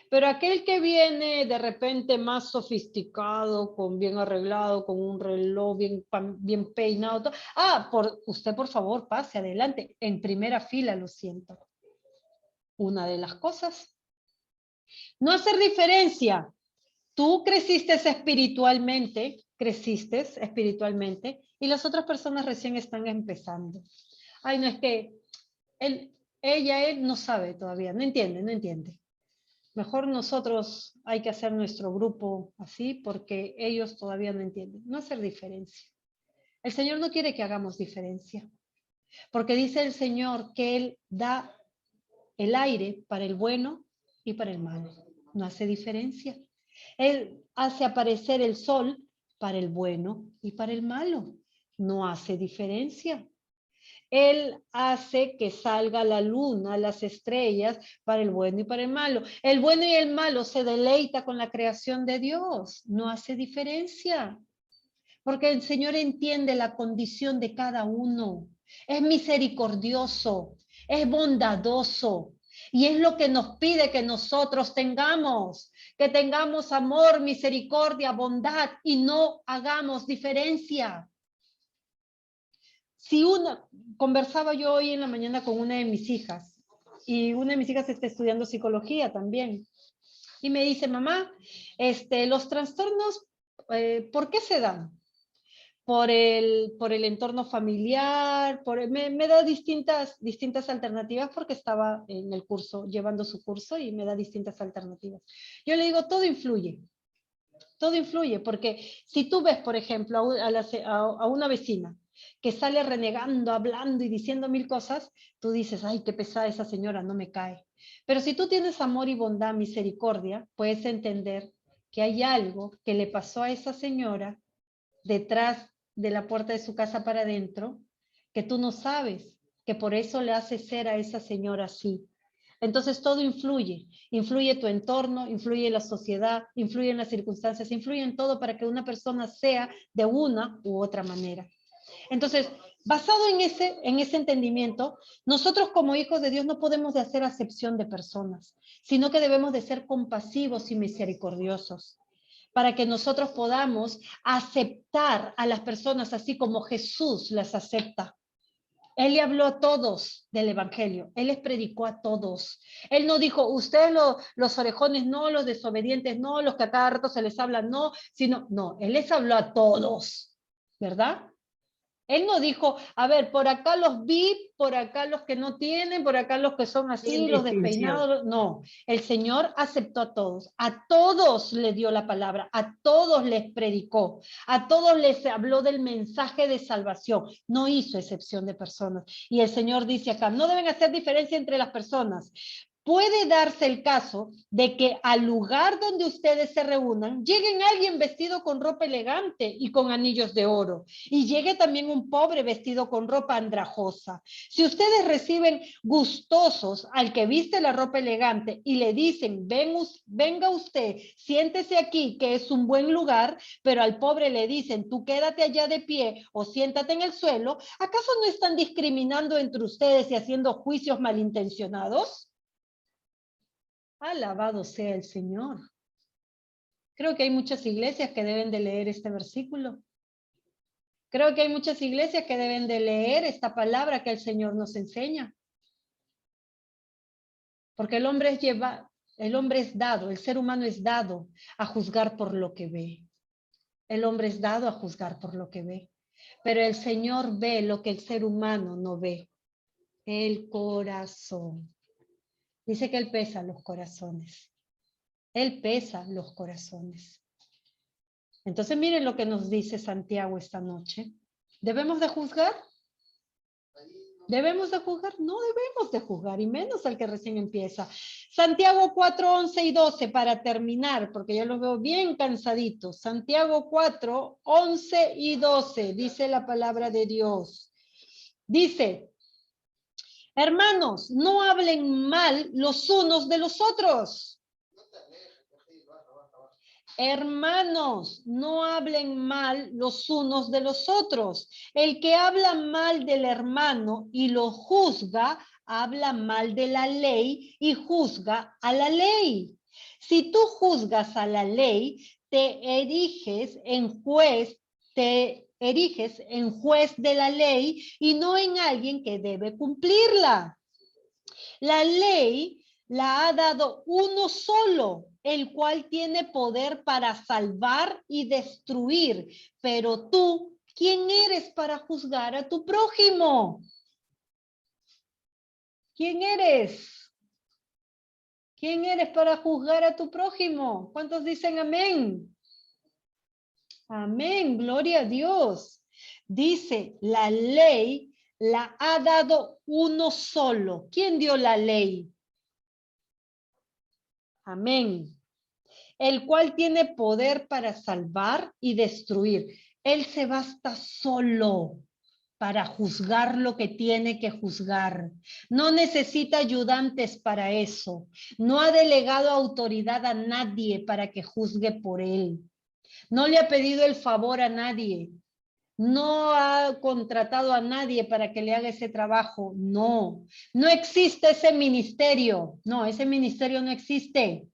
Pero aquel que viene de repente más sofisticado, bien arreglado, con un reloj bien peinado, usted por favor pase adelante, en primera fila, lo siento. Una de las cosas. No hacer diferencia. Tú creciste espiritualmente y las otras personas recién están empezando. Ay, no, es que él no sabe todavía, no entiende. Mejor nosotros hay que hacer nuestro grupo así porque ellos todavía no entienden. No hacer diferencia. El Señor no quiere que hagamos diferencia. Porque dice el Señor que Él da el aire para el bueno y para el malo. No hace diferencia. Él hace aparecer el sol para el bueno y para el malo. No hace diferencia. Él hace que salga la luna, las estrellas, para el bueno y para el malo. El bueno y el malo se deleita con la creación de Dios. No hace diferencia. Porque el Señor entiende la condición de cada uno. Es misericordioso, es bondadoso. Y es lo que nos pide que nosotros tengamos. Que tengamos amor, misericordia, bondad y no hagamos diferencia. Conversaba yo hoy en la mañana con una de mis hijas y una de mis hijas está estudiando psicología también y me dice, mamá, los trastornos, ¿por qué se dan? Por el entorno familiar, me da distintas alternativas porque estaba en el curso, llevando su curso y me da distintas alternativas. Yo le digo, todo influye porque si tú ves, por ejemplo, a una vecina que sale renegando, hablando y diciendo mil cosas, tú dices, ay, qué pesada esa señora, no me cae. Pero si tú tienes amor y bondad, misericordia, puedes entender que hay algo que le pasó a esa señora detrás de la puerta de su casa para adentro, que tú no sabes, que por eso le hace ser a esa señora así. Entonces todo influye. Influye tu entorno, influye la sociedad, influye en las circunstancias, influye en todo para que una persona sea de una u otra manera. Entonces, basado en ese entendimiento, nosotros como hijos de Dios no podemos de hacer acepción de personas, sino que debemos de ser compasivos y misericordiosos, para que nosotros podamos aceptar a las personas así como Jesús las acepta. Él le habló a todos del evangelio, él les predicó a todos. Él no dijo, ustedes los orejones no, los desobedientes no, los que a cada rato se les habla no, sino, no, él les habló a todos, ¿verdad? Él no dijo, a ver, por acá los VIP, por acá los que no tienen, por acá los que son así, Sin los distinción. despeinados. No, el Señor aceptó a todos le dio la palabra, a todos les predicó, a todos les habló del mensaje de salvación. No hizo excepción de personas. Y el Señor dice acá, no deben hacer diferencia entre las personas. Puede darse el caso de que al lugar donde ustedes se reúnan, lleguen alguien vestido con ropa elegante y con anillos de oro, y llegue también un pobre vestido con ropa andrajosa. Si ustedes reciben gustosos al que viste la ropa elegante y le dicen, venga usted, siéntese aquí, que es un buen lugar, pero al pobre le dicen, tú quédate allá de pie o siéntate en el suelo, ¿acaso no están discriminando entre ustedes y haciendo juicios malintencionados? Alabado sea el Señor. Creo que hay muchas iglesias que deben de leer este versículo. Creo que hay muchas iglesias que deben de leer esta palabra que el Señor nos enseña. Porque el hombre es dado, el ser humano es dado a juzgar por lo que ve. El hombre es dado a juzgar por lo que ve. Pero el Señor ve lo que el ser humano no ve. El corazón. Dice que Él pesa los corazones. Él pesa los corazones. Entonces miren lo que nos dice Santiago esta noche. ¿Debemos de juzgar? ¿Debemos de juzgar? No debemos de juzgar, y menos al que recién empieza. Santiago 4, 11 y 12, para terminar, porque ya los veo bien cansaditos. Santiago 4, 11 y 12, dice la palabra de Dios. Dice, hermanos, no hablen mal los unos de los otros. Hermanos, no hablen mal los unos de los otros. El que habla mal del hermano y lo juzga, habla mal de la ley y juzga a la ley. Si tú juzgas a la ley, te eriges en juez de la ley y no en alguien que debe cumplirla. La ley la ha dado uno solo, el cual tiene poder para salvar y destruir. Pero tú, ¿quién eres para juzgar a tu prójimo? ¿Quién eres? ¿Quién eres para juzgar a tu prójimo? ¿Cuántos dicen amén? Amén, gloria a Dios. Dice, la ley la ha dado uno solo. ¿Quién dio la ley? Amén. El cual tiene poder para salvar y destruir. Él se basta solo para juzgar lo que tiene que juzgar. No necesita ayudantes para eso. No ha delegado autoridad a nadie para que juzgue por él. No le ha pedido el favor a nadie. No ha contratado a nadie para que le haga ese trabajo. No, no existe ese ministerio. No, ese ministerio no existe.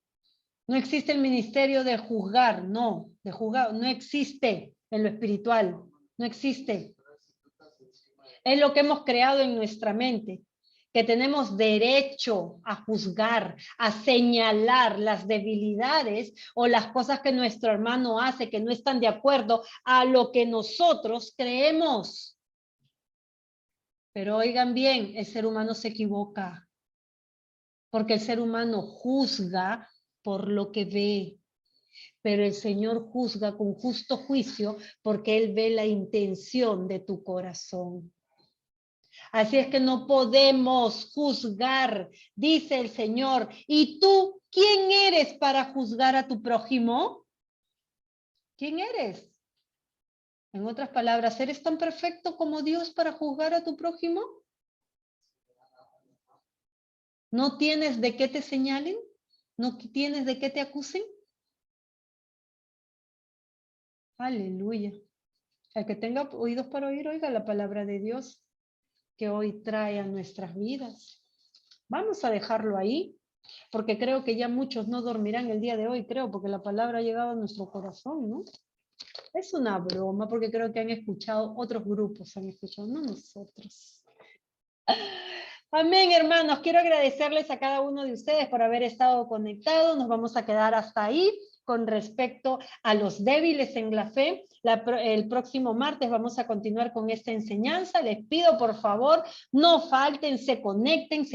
No existe el ministerio de juzgar, no, de juzgar, no existe en lo espiritual, no existe. Es lo que hemos creado en nuestra mente, que tenemos derecho a juzgar, a señalar las debilidades o las cosas que nuestro hermano hace que no están de acuerdo a lo que nosotros creemos. Pero oigan bien, el ser humano se equivoca, porque el ser humano juzga por lo que ve. Pero el Señor juzga con justo juicio porque Él ve la intención de tu corazón. Así es que no podemos juzgar, dice el Señor. ¿Y tú quién eres para juzgar a tu prójimo? ¿Quién eres? En otras palabras, ¿eres tan perfecto como Dios para juzgar a tu prójimo? ¿No tienes de qué te señalen? ¿No tienes de qué te acusen? Aleluya. El que tenga oídos para oír, oiga la palabra de Dios que hoy trae a nuestras vidas. Vamos a dejarlo ahí, porque creo que ya muchos no dormirán el día de hoy, creo, porque la palabra ha llegado a nuestro corazón, ¿no? Es una broma, porque creo que han escuchado, otros grupos han escuchado, no nosotros. Amén, hermanos. Quiero agradecerles a cada uno de ustedes por haber estado conectados. Nos vamos a quedar hasta ahí con respecto a los débiles en la fe. El próximo martes vamos a continuar con esta enseñanza. Les pido, por favor, no falten, se conecten,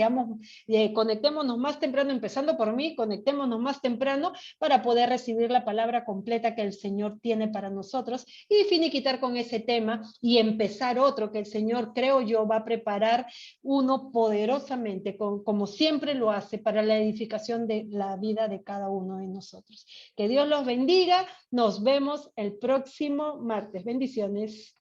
conectémonos más temprano, empezando por mí, conectémonos más temprano para poder recibir la palabra completa que el Señor tiene para nosotros y finiquitar con ese tema y empezar otro que el Señor, creo yo, va a preparar uno poderosamente, como siempre lo hace, para la edificación de la vida de cada uno de nosotros. Que Dios los bendiga. Nos vemos el próximo martes. Bendiciones.